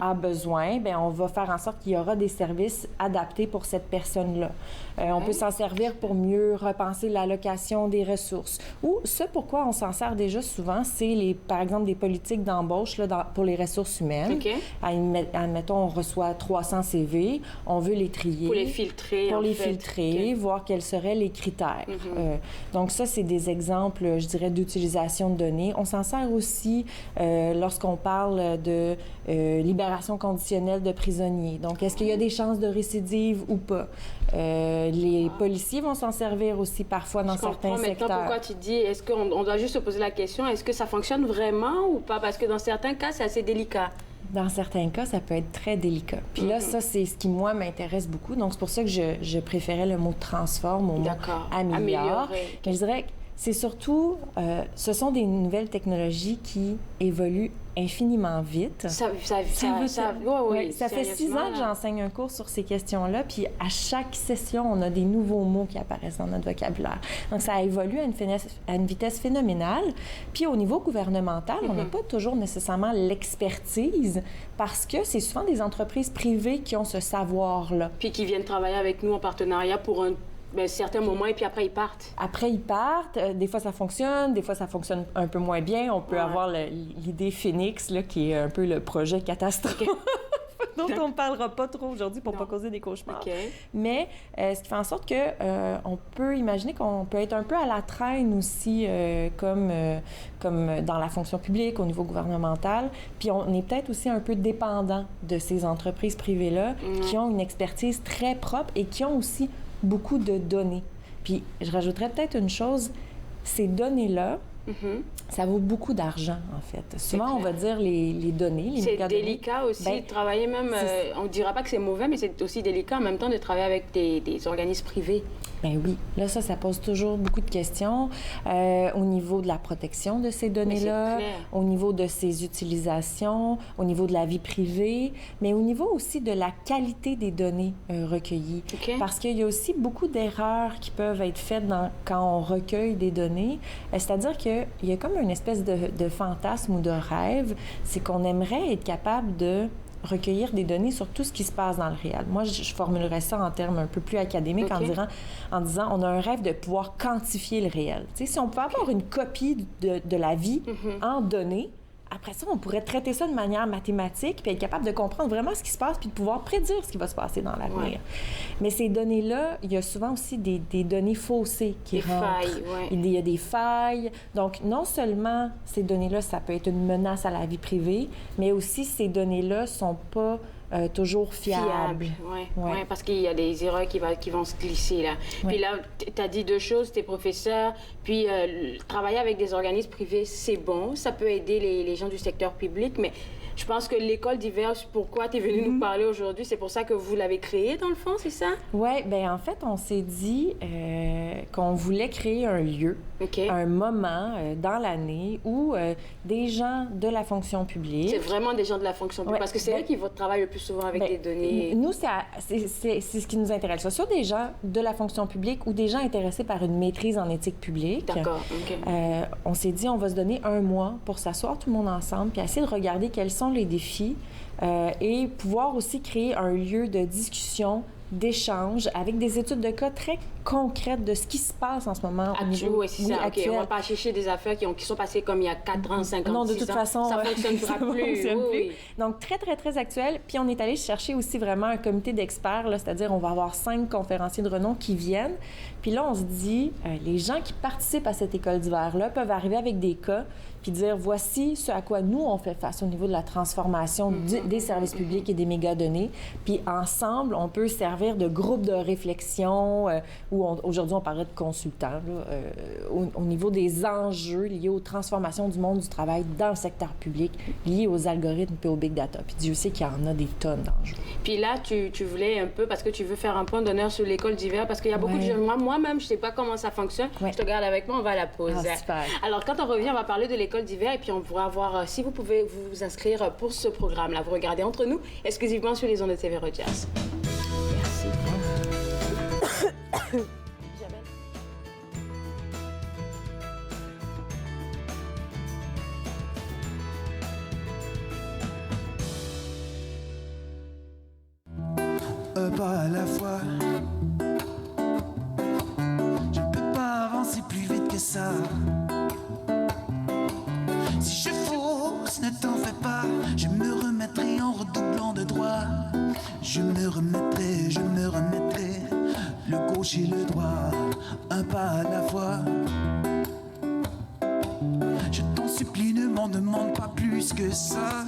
a besoin, bien, on va faire en sorte qu'il y aura des services adaptés pour cette personne-là. On peut s'en servir pour mieux repenser l'allocation des ressources. Ou ce pourquoi on s'en sert déjà souvent, c'est par exemple des politiques d'embauche pour les ressources humaines. Okay. Admettons, on reçoit 300 CV, on veut les trier. Pour les filtrer, filtrer, voir quels seraient les critères. Donc ça, c'est des exemples, je dirais, d'utilisation de données. On s'en sert aussi lorsqu'on parle de libération conditionnelle de prisonniers. Donc, est-ce qu'il y a des chances de récidive ou pas? Les policiers vont s'en servir aussi parfois dans certains secteurs. Maintenant, pourquoi tu dis, est-ce qu'on doit juste se poser la question, est-ce que ça fonctionne vraiment ou pas? Parce que dans certains cas, c'est assez délicat. Dans certains cas, ça peut être très délicat. Puis là, ça, c'est ce qui, moi, m'intéresse beaucoup. Donc, c'est pour ça que je préférais le mot « transforme » au mot « améliore ». Mais je dirais que c'est surtout, ce sont des nouvelles technologies qui évoluent infiniment vite. Ça fait 6 ans que j'enseigne un cours sur ces questions-là, puis à chaque session, on a des nouveaux mots qui apparaissent dans notre vocabulaire. Donc, ça évolue à une vitesse phénoménale. Puis au niveau gouvernemental, on n'a pas toujours nécessairement l'expertise parce que c'est souvent des entreprises privées qui ont ce savoir-là. Puis qui viennent travailler avec nous en partenariat pour certains moments, et puis après, ils partent. Après, ils partent. Des fois, ça fonctionne. Des fois, ça fonctionne un peu moins bien. On peut avoir l'idée Phoenix, là, qui est un peu le projet catastrophe. dont on ne parlera pas trop aujourd'hui pour ne pas causer des cauchemars. Okay. Mais ce qui fait en sorte qu'on peut imaginer qu'on peut être un peu à la traîne aussi, comme dans la fonction publique, au niveau gouvernemental. Puis on est peut-être aussi un peu dépendant de ces entreprises privées-là qui ont une expertise très propre et qui ont aussi beaucoup de données. Puis je rajouterais peut-être une chose, ces données-là, ça vaut beaucoup d'argent, en fait. Souvent, on va dire les données, les mégadonnées. C'est délicat aussi de travailler même... on ne dira pas que c'est mauvais, mais c'est aussi délicat en même temps de travailler avec des organismes privés. Ben oui. Là, ça pose toujours beaucoup de questions au niveau de la protection de ces données-là, au niveau de ses utilisations, au niveau de la vie privée, mais au niveau aussi de la qualité des données recueillies. Parce qu'il y a aussi beaucoup d'erreurs qui peuvent être faites quand on recueille des données. C'est-à-dire qu'il y a comme une espèce de fantasme ou de rêve, c'est qu'on aimerait être capable de recueillir des données sur tout ce qui se passe dans le réel. Moi, je formulerais ça en termes un peu plus académiques en disant on a un rêve de pouvoir quantifier le réel. Tu sais, si on peut avoir une copie de la vie en données, après ça, on pourrait traiter ça de manière mathématique puis être capable de comprendre vraiment ce qui se passe puis de pouvoir prédire ce qui va se passer dans l'avenir. Mais ces données-là, il y a souvent aussi des données faussées qui rentrent. Failles, il y a des failles. Donc, non seulement ces données-là, ça peut être une menace à la vie privée, mais aussi ces données-là sont pas toujours fiables. Oui, parce qu'il y a des erreurs qui vont se glisser, là. Puis là, tu as dit deux choses, tu es professeur, puis travailler avec des organismes privés, c'est bon, ça peut aider les gens du secteur public, mais je pense que l'école d'hiver, pourquoi tu es venu nous parler aujourd'hui, c'est pour ça que vous l'avez créée, dans le fond, c'est ça? Oui, bien, en fait, on s'est dit qu'on voulait créer un lieu, un moment dans l'année où des gens de la fonction publique... C'est vraiment des gens de la fonction publique, parce que c'est eux qui travaillent le plus souvent avec des données. Nous, c'est ce qui nous intéresse. Soit des gens de la fonction publique ou des gens intéressés par une maîtrise en éthique publique. D'accord, on s'est dit, on va se donner un mois pour s'asseoir tout le monde ensemble puis essayer de regarder quels sont les défis et pouvoir aussi créer un lieu de discussion, d'échange avec des études de cas très concrètes de ce qui se passe en ce moment. Oui, c'est ça. Actuel. On ne va pas chercher des affaires qui sont passées comme il y a 4 ans, 5 ans, non, de toute façon, ça ne fonctionnera plus. Oui. Donc, très, très, très actuel. Puis, on est allé chercher aussi vraiment un comité d'experts, c'est-à-dire on va avoir 5 conférenciers de renom qui viennent. Puis là, on se dit, les gens qui participent à cette école d'hiver-là peuvent arriver avec des cas puis dire, voici ce à quoi nous, on fait face au niveau de la transformation des services publics et des mégadonnées. Puis ensemble, on peut servir de groupe de réflexion où aujourd'hui, on parlait de consultants au niveau des enjeux liés aux transformations du monde du travail dans le secteur public, liés aux algorithmes et aux big data. Puis Dieu sait qu'il y en a des tonnes d'enjeux. Puis là, tu voulais un peu, parce que tu veux faire un point d'honneur sur l'école d'hiver, parce qu'il y a beaucoup de gens, moi-même, je ne sais pas comment ça fonctionne. Je te garde avec moi, on va à la pause. Super. Alors, quand on revient, on va parler de l'école d'hiver et puis on pourra voir si vous pouvez vous inscrire pour ce programme-là. Vous regardez Entre nous, exclusivement sur les ondes de TV Rogers. Merci. Un pas à la fois. Je ne peux pas avancer plus vite que ça. Si je fausse, ne t'en fais pas. Je me remettrai en redoublant de droit. Je me remettrai, le gauche et le droit, un pas à la fois. Je t'en supplie, ne m'en demande pas plus que ça.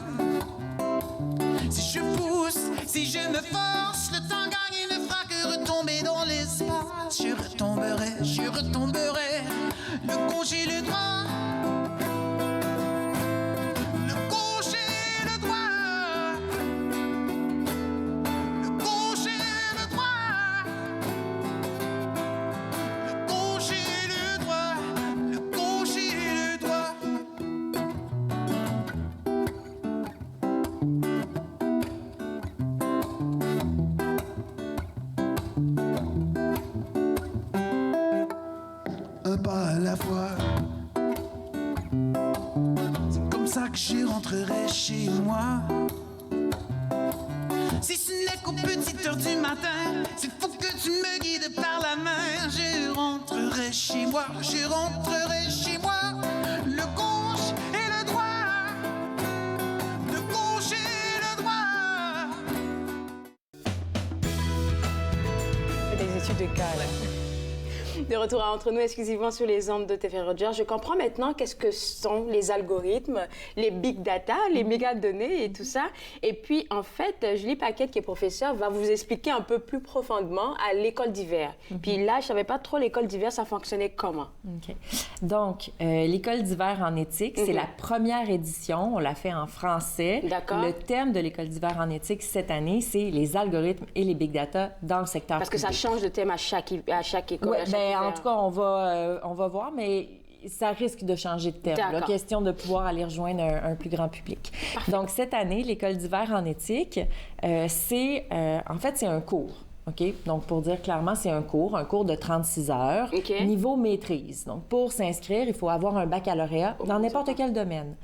Si je pousse, si je me force, le temps gagné ne fera que retomber dans l'espace. Je retomberai, le gauche et le droit. C'est comme ça que je rentrerai chez moi. Si ce n'est qu'aux petites heures du matin, s'il faut que tu me guides par la main, je rentrerai chez moi, le gauche et le droit, le gauche et le droit. Des études de cas, là. De retour entre nous exclusivement sur les ondes de TV Rogers. Je comprends maintenant qu'est-ce que sont les algorithmes, les big data, les mégadonnées et tout ça. Et puis, en fait, Julie Paquette, qui est professeure, va vous expliquer un peu plus profondément à l'école d'hiver. Puis là, je ne savais pas trop l'école d'hiver, ça fonctionnait comment. OK. Donc, l'école d'hiver en éthique, c'est la première édition. On l'a fait en français. D'accord. Le thème de l'école d'hiver en éthique cette année, c'est les algorithmes et les big data dans le secteur Parce que ça change de thème à chaque école. Ouais, ben, en tout cas, on va voir, mais ça risque de changer de thème. La question de pouvoir aller rejoindre un plus grand public. Parfait. Donc, cette année, l'école d'hiver en éthique, en fait, c'est un cours. OK? Donc, pour dire clairement, c'est un cours de 36 heures, niveau maîtrise. Donc, pour s'inscrire, il faut avoir un baccalauréat dans n'importe quel domaine.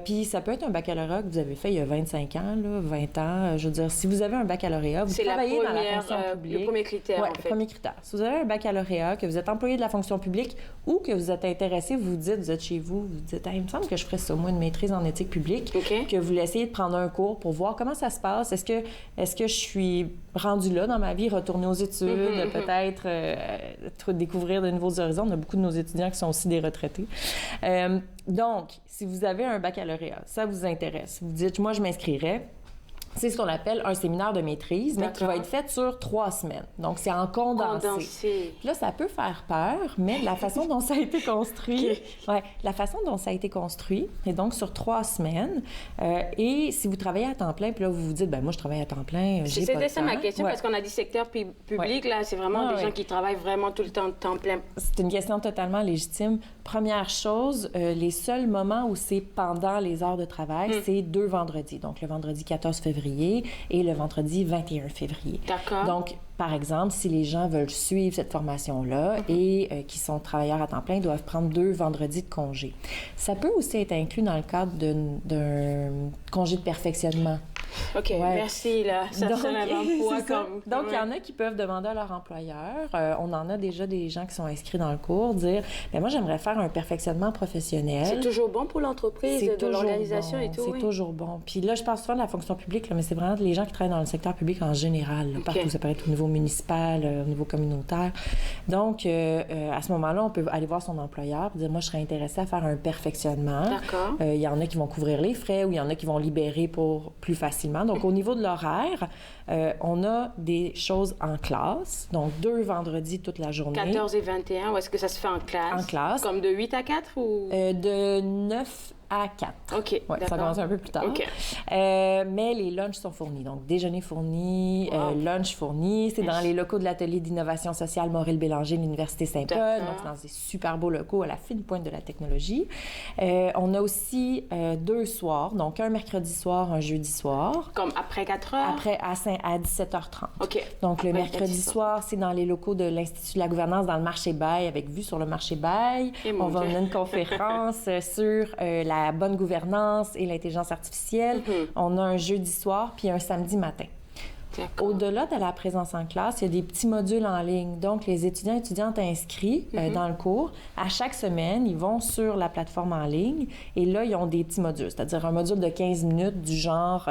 Puis, ça peut être un baccalauréat que vous avez fait il y a 25 ans, là, 20 ans. Je veux dire, si vous avez un baccalauréat, vous travaillez dans la fonction publique. Le premier critère, en fait. Le premier critère. Si vous avez un baccalauréat, que vous êtes employé de la fonction publique ou que vous êtes intéressé, vous êtes chez vous, vous dites, il me semble que je ferais ça, moi, une maîtrise en éthique publique, que vous essayez de prendre un cours pour voir comment ça se passe. Est-ce que je suis rendue là dans ma vie, retourner aux études, peut-être découvrir de nouveaux horizons. On a beaucoup de nos étudiants qui sont aussi des retraités. Donc, si vous avez un baccalauréat, ça vous intéresse, vous dites, moi, je m'inscrirais. C'est ce qu'on appelle un séminaire de maîtrise, mais qui va être fait sur 3 semaines. Donc, c'est en condensé. Là, ça peut faire peur, mais la façon dont ça a été construit, la façon dont ça a été construit, est donc sur 3 semaines. Et si vous travaillez à temps plein, puis là, vous vous dites, ben moi, je travaille à temps plein, j'ai pas le temps. C'était ça ma question, parce qu'on a dit secteur public, là, c'est vraiment des gens qui travaillent vraiment tout le temps de temps plein. C'est une question totalement légitime. Première chose, les seuls moments où c'est pendant les heures de travail, c'est 2 vendredis. Donc, le vendredi 14 février et le vendredi 21 février. D'accord. Donc, par exemple, si les gens veulent suivre cette formation-là et qui sont travailleurs à temps plein, ils doivent prendre 2 vendredis de congé. Ça peut aussi être inclus dans le cadre d'un congé de perfectionnement. OK, merci, là. Ça sonne un emploi comme... Donc, il y en a qui peuvent demander à leur employeur. On en a déjà des gens qui sont inscrits dans le cours, dire, bien, moi, j'aimerais faire un perfectionnement professionnel. C'est toujours bon pour l'entreprise, de l'organisation et tout. C'est toujours bon. Puis là, je parle souvent de la fonction publique, là, mais c'est vraiment les gens qui travaillent dans le secteur public en général, là, partout. Ça peut être au niveau municipal, au niveau communautaire. Donc, à ce moment-là, on peut aller voir son employeur et dire, moi, je serais intéressée à faire un perfectionnement. D'accord. Il y en a qui vont couvrir les frais ou il y en a qui vont libérer pour plus facilement. Donc, au niveau de l'horaire, on a des choses en classe, donc 2 vendredis toute la journée. 14 et 21, ou est-ce que ça se fait en classe? En classe. Comme de 8 à 4 ou? De 9 à 4. OK, ouais, ça commence un peu plus tard. OK. Mais les lunchs sont fournis. Donc, déjeuner fourni, lunch fourni. C'est dans les locaux de l'Atelier d'innovation sociale Maurice-Bélanger de l'Université Saint-Paul. Donc, dans des super beaux locaux à la fine pointe de la technologie. On a aussi 2 soirs. Donc, un mercredi soir, un jeudi soir. Comme après 4 heures? Après, à 17h30. OK. Donc, le mercredi soir, c'est dans les locaux de l'Institut de la gouvernance dans le marché Bail, avec vue sur le marché Bail. On va mener une conférence sur la bonne gouvernance et l'intelligence artificielle. On a un jeudi soir puis un samedi matin. Au-delà de la présence en classe, il y a des petits modules en ligne. Donc, les étudiants et étudiantes inscrits dans le cours, à chaque semaine, ils vont sur la plateforme en ligne et là, ils ont des petits modules, c'est-à-dire un module de 15 minutes du genre...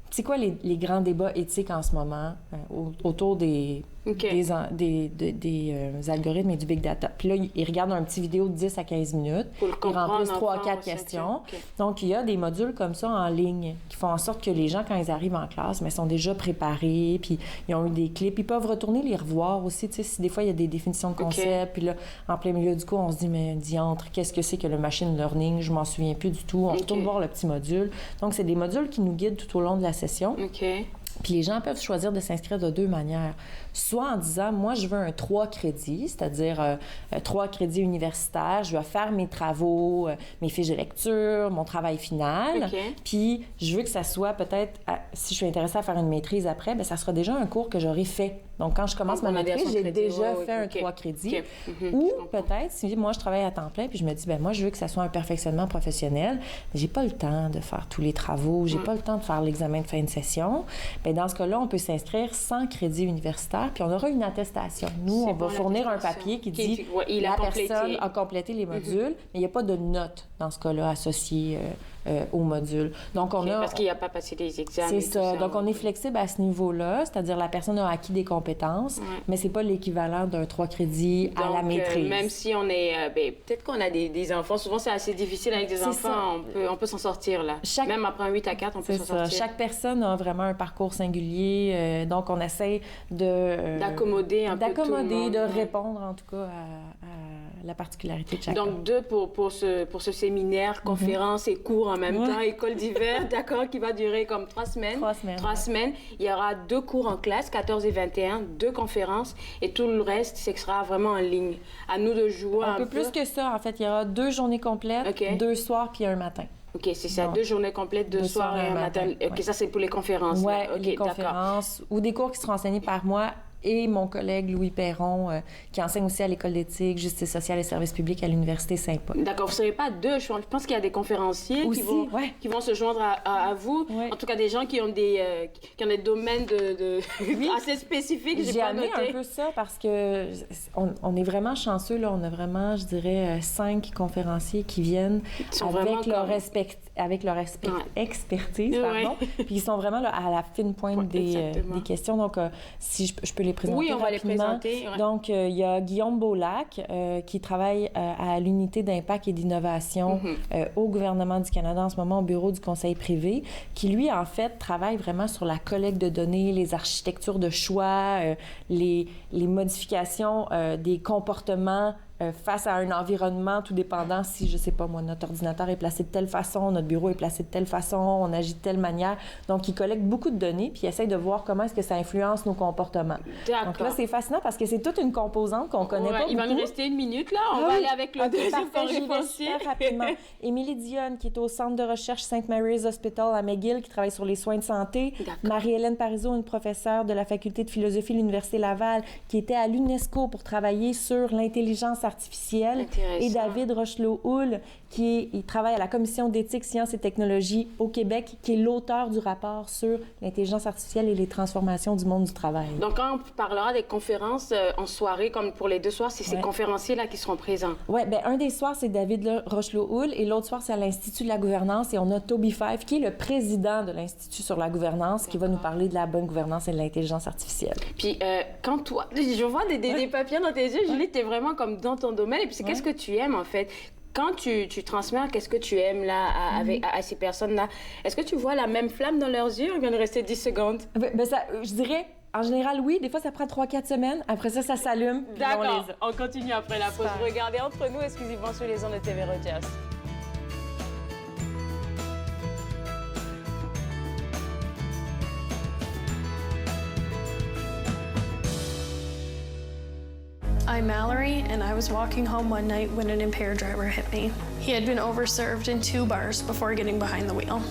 c'est quoi les grands débats éthiques en ce moment autour des algorithmes et du big data? Puis là, ils regardent un petit vidéo de 10 à 15 minutes. Ils remplissent 3 à 4 questions. Donc, il y a des modules comme ça en ligne qui font en sorte que les gens, quand ils arrivent en classe, mais sont déjà préparés, puis ils ont eu des clips. Ils peuvent retourner les revoir aussi, tu sais, si des fois, il y a des définitions de concepts. Puis là, en plein milieu du cours, on se dit, mais diantre, qu'est-ce que c'est que le machine learning? Je m'en souviens plus du tout. On retourne voir le petit module. Donc, c'est des modules qui nous guident tout au long de la session. Puis les gens peuvent choisir de s'inscrire de 2 manières. Soit en disant, moi, je veux un 3 crédits, c'est-à-dire 3 crédits universitaires, je vais faire mes travaux, mes fiches de lecture, mon travail final. Puis je veux que ça soit peut-être, si je suis intéressée à faire une maîtrise après, bien, ça sera déjà un cours que j'aurai fait. Donc, quand je commence ma maîtrise, j'ai déjà fait un 3 crédits. Ou peut-être, si moi, je travaille à temps plein, puis je me dis, bien, moi, je veux que ça soit un perfectionnement professionnel, mais j'ai pas le temps de faire tous les travaux, j'ai pas le temps de faire l'examen de fin de session. Bien, dans ce cas-là, on peut s'inscrire sans crédit universitaire, puis on aura une attestation. Nous, on va fournir un papier qui dit la personne a complété les modules, mais il n'y a pas de note dans ce cas-là associée au module. Donc, parce qu'il n'y a pas passé des examens. C'est ça. Donc, on est flexible à ce niveau-là, c'est-à-dire la personne a acquis des compétences, mais c'est pas l'équivalent d'un 3 crédits à la maîtrise. Même si on est... peut-être qu'on a des enfants. Souvent, c'est assez difficile avec des enfants. On peut s'en sortir, là. Même après un 8 à 4, on peut s'en sortir. Chaque personne a vraiment un parcours singulier. Donc, on essaie d'accommoder un peu tout le monde. De répondre, en tout cas, à la particularité de chacun. Donc, 2 pour ce séminaire, conférence et cours en même temps, école d'hiver, d'accord, qui va durer comme 3 semaines. 3 semaines. Il y aura 2 cours en classe, 14 et 21, 2 conférences, et tout le reste, ce sera vraiment en ligne. À nous de jouer un peu. Plus que ça, en fait. Il y aura 2 journées complètes, 2 soirs puis un matin. OK, c'est ça, 2 journées complètes, 2 soirs et un matin. OK, ça, c'est pour les conférences. Oui, les conférences ou des cours qui seront enseignés par moi et mon collègue Louis Perron, qui enseigne aussi à l'École d'éthique, justice sociale et services publics à l'Université Saint-Paul. D'accord, vous ne serez pas 2. Je pense qu'il y a des conférenciers aussi, qui vont se joindre à vous. En tout cas, des gens qui ont des domaines assez spécifiques. J'ai amené un peu ça parce que on est vraiment chanceux. Là. On a vraiment, je dirais, 5 conférenciers qui viennent avec leur expertise. Puis ils sont vraiment là, à la fine pointe des questions. Donc, si je peux les présenter. Oui, on va les présenter. Donc, il y a Guillaume Beaulac qui travaille à l'unité d'impact et d'innovation au gouvernement du Canada en ce moment, au bureau du conseil privé, qui, lui, en fait, travaille vraiment sur la collecte de données, les architectures de choix, les modifications des comportements face à un environnement tout dépendant si, je sais pas moi, notre ordinateur est placé de telle façon, notre bureau est placé de telle façon, on agit de telle manière. Donc, ils collectent beaucoup de données puis ils essayent de voir comment est-ce que ça influence nos comportements. Donc là, c'est fascinant parce que c'est toute une composante qu'on connaît pas beaucoup. Il va nous rester 1 minute, là. On va aller avec le deuxième conférencier. Rapidement. Émilie Dionne, qui est au Centre de recherche St. Mary's Hospital à McGill, qui travaille sur les soins de santé. Marie-Hélène Parizeau, une professeure de la faculté de philosophie de l'Université Laval, qui était à l'UNESCO pour travailler sur l'intelligence artificielle. Et David Rochelot-Houle, il travaille à la Commission d'éthique, sciences et technologies au Québec, qui est l'auteur du rapport sur l'intelligence artificielle et les transformations du monde du travail. Donc, quand on parlera des conférences en soirée, comme pour les 2 soirs, c'est ces conférenciers-là qui seront présents. Oui, bien, un des soirs, c'est David Rochelot-Houle et l'autre soir, c'est à l'Institut de la gouvernance et on a Toby Fife, qui est le président de l'Institut sur la gouvernance, qui va nous parler de la bonne gouvernance et de l'intelligence artificielle. Puis, quand toi, je vois des papiers dans tes yeux, Julie, t'es vraiment comme dans ton domaine. Et puis, qu'est-ce que tu aimes, en fait? Quand tu transmets, qu'est-ce que tu aimes là à ces personnes-là? Est-ce que tu vois la même flamme dans leurs yeux? Il vient de rester 10 secondes. Je dirais, en général, oui. Des fois, ça prend 3-4 semaines. Après ça s'allume. D'accord. On continue après la pause. Regardez entre nous, exclusivement sur les ondes de TV Rogers. I'm Mallory, and I was walking home one night when an impaired driver hit me. He had been overserved in 2 bars before getting behind the wheel.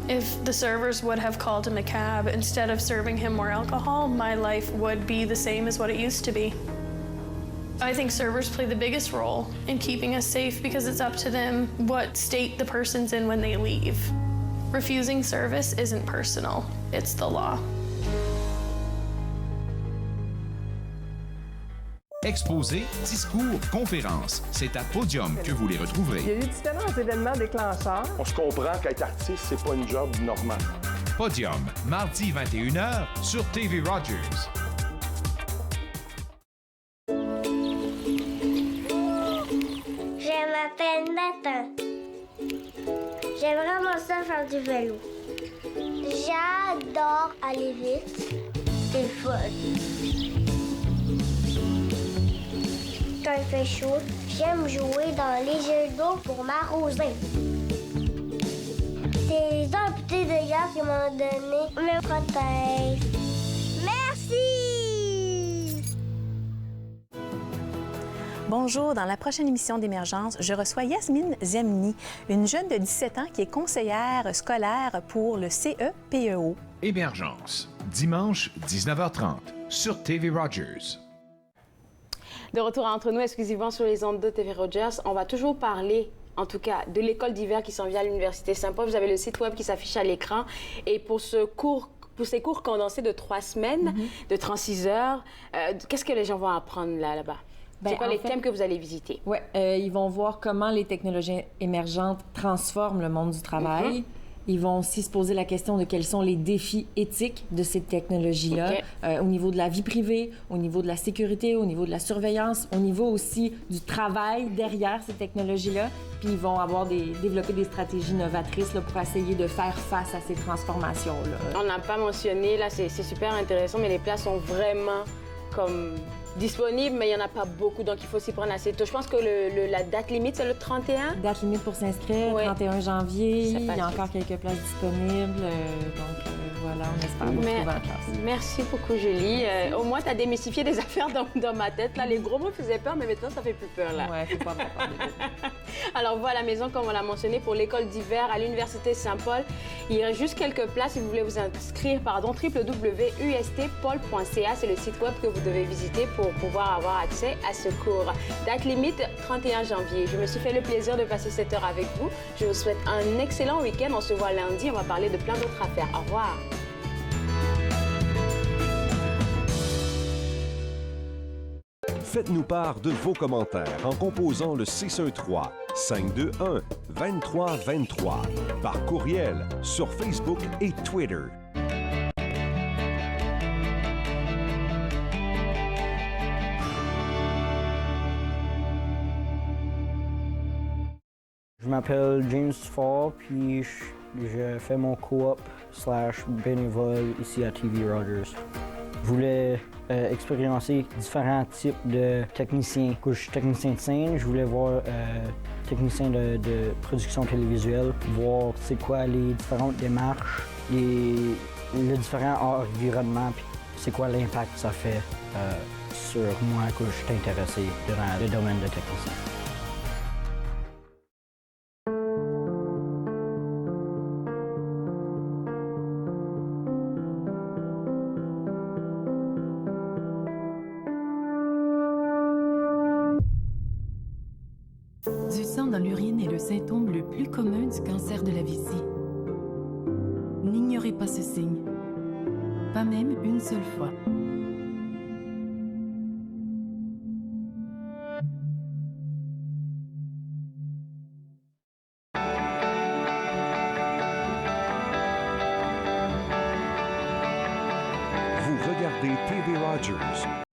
If the servers would have called him a cab instead of serving him more alcohol, my life would be the same as what it used to be. I think servers play the biggest role in keeping us safe because it's up to them what state the person's in when they leave. Refusing service isn't personal, it's the law. Exposés, discours, conférences, c'est à Podium que vous les retrouverez. Il y a eu différents événements déclencheurs. On se comprend qu'être artiste, c'est pas une job normale. Podium, mardi 21h sur TV Rogers. Je m'appelle Nathan. J'aime vraiment ça faire du vélo. J'adore aller vite. C'est fun. Quand il fait chaud, j'aime jouer dans les jeux d'eau pour m'arroser. C'est les amputés de gaz qui m'ont donné mes prothèses. Merci! Bonjour, dans la prochaine émission d'Émergence, je reçois Yasmine Zemni, une jeune de 17 ans qui est conseillère scolaire pour le CEPEO. Émergence, dimanche 19h30 sur TV Rogers. De retour entre nous, exclusivement sur les ondes de TV Rogers, on va toujours parler, en tout cas, de l'école d'hiver qui s'en vient à l'Université Saint-Paul. Vous avez le site web qui s'affiche à l'écran. Et pour ces cours condensés de 3 semaines, de 36 heures, qu'est-ce que les gens vont apprendre là-bas? C'est quoi les thèmes que vous allez visiter? Oui, ils vont voir comment les technologies émergentes transforment le monde du travail. Ils vont aussi se poser la question de quels sont les défis éthiques de ces technologies-là, au niveau de la vie privée, au niveau de la sécurité, au niveau de la surveillance, au niveau aussi du travail derrière ces technologies-là. Puis ils vont développer des stratégies novatrices là, pour essayer de faire face à ces transformations-là. On n'a pas mentionné, là, c'est super intéressant, mais les places sont vraiment comme disponibles, mais il n'y en a pas beaucoup, donc il faut s'y prendre assez tôt. Je pense que la date limite, c'est le 31. Date limite pour s'inscrire, 31 janvier. Il y a encore quelques places disponibles, voilà, on espère vous trouver en classe. Merci beaucoup, Julie. Au moins, tu as démystifié des affaires dans ma tête. Là, les gros mots faisaient peur, mais maintenant, ça fait plus peur. Là. Ouais, faut pas avoir peur. Alors, voilà, maison, comme on l'a mentionné, pour l'école d'hiver à l'Université Saint-Paul. Il reste juste quelques places si vous voulez vous inscrire, www.ustpaul.ca. C'est le site web que vous devez visiter pour pouvoir avoir accès à ce cours. Date limite, 31 janvier. Je me suis fait le plaisir de passer cette heure avec vous. Je vous souhaite un excellent week-end. On se voit lundi. On va parler de plein d'autres affaires. Au revoir. Faites-nous part de vos commentaires en composant le 613-521-2323 par courriel sur Facebook et Twitter. Je m'appelle James Fall, puis je fais mon coop / bénévole ici à TV Rogers. Je voulais expérimenter différents types de techniciens. Je suis technicien de scène, je voulais voir technicien de production télévisuelle, voir c'est quoi les différentes démarches, les différents environnements, puis c'est quoi l'impact que ça fait sur moi que je suis intéressé dans le domaine de technicien. Du sang dans l'urine est le symptôme le plus commun du cancer de la vessie. N'ignorez pas ce signe, pas même une seule fois. Vous regardez TV Rogers.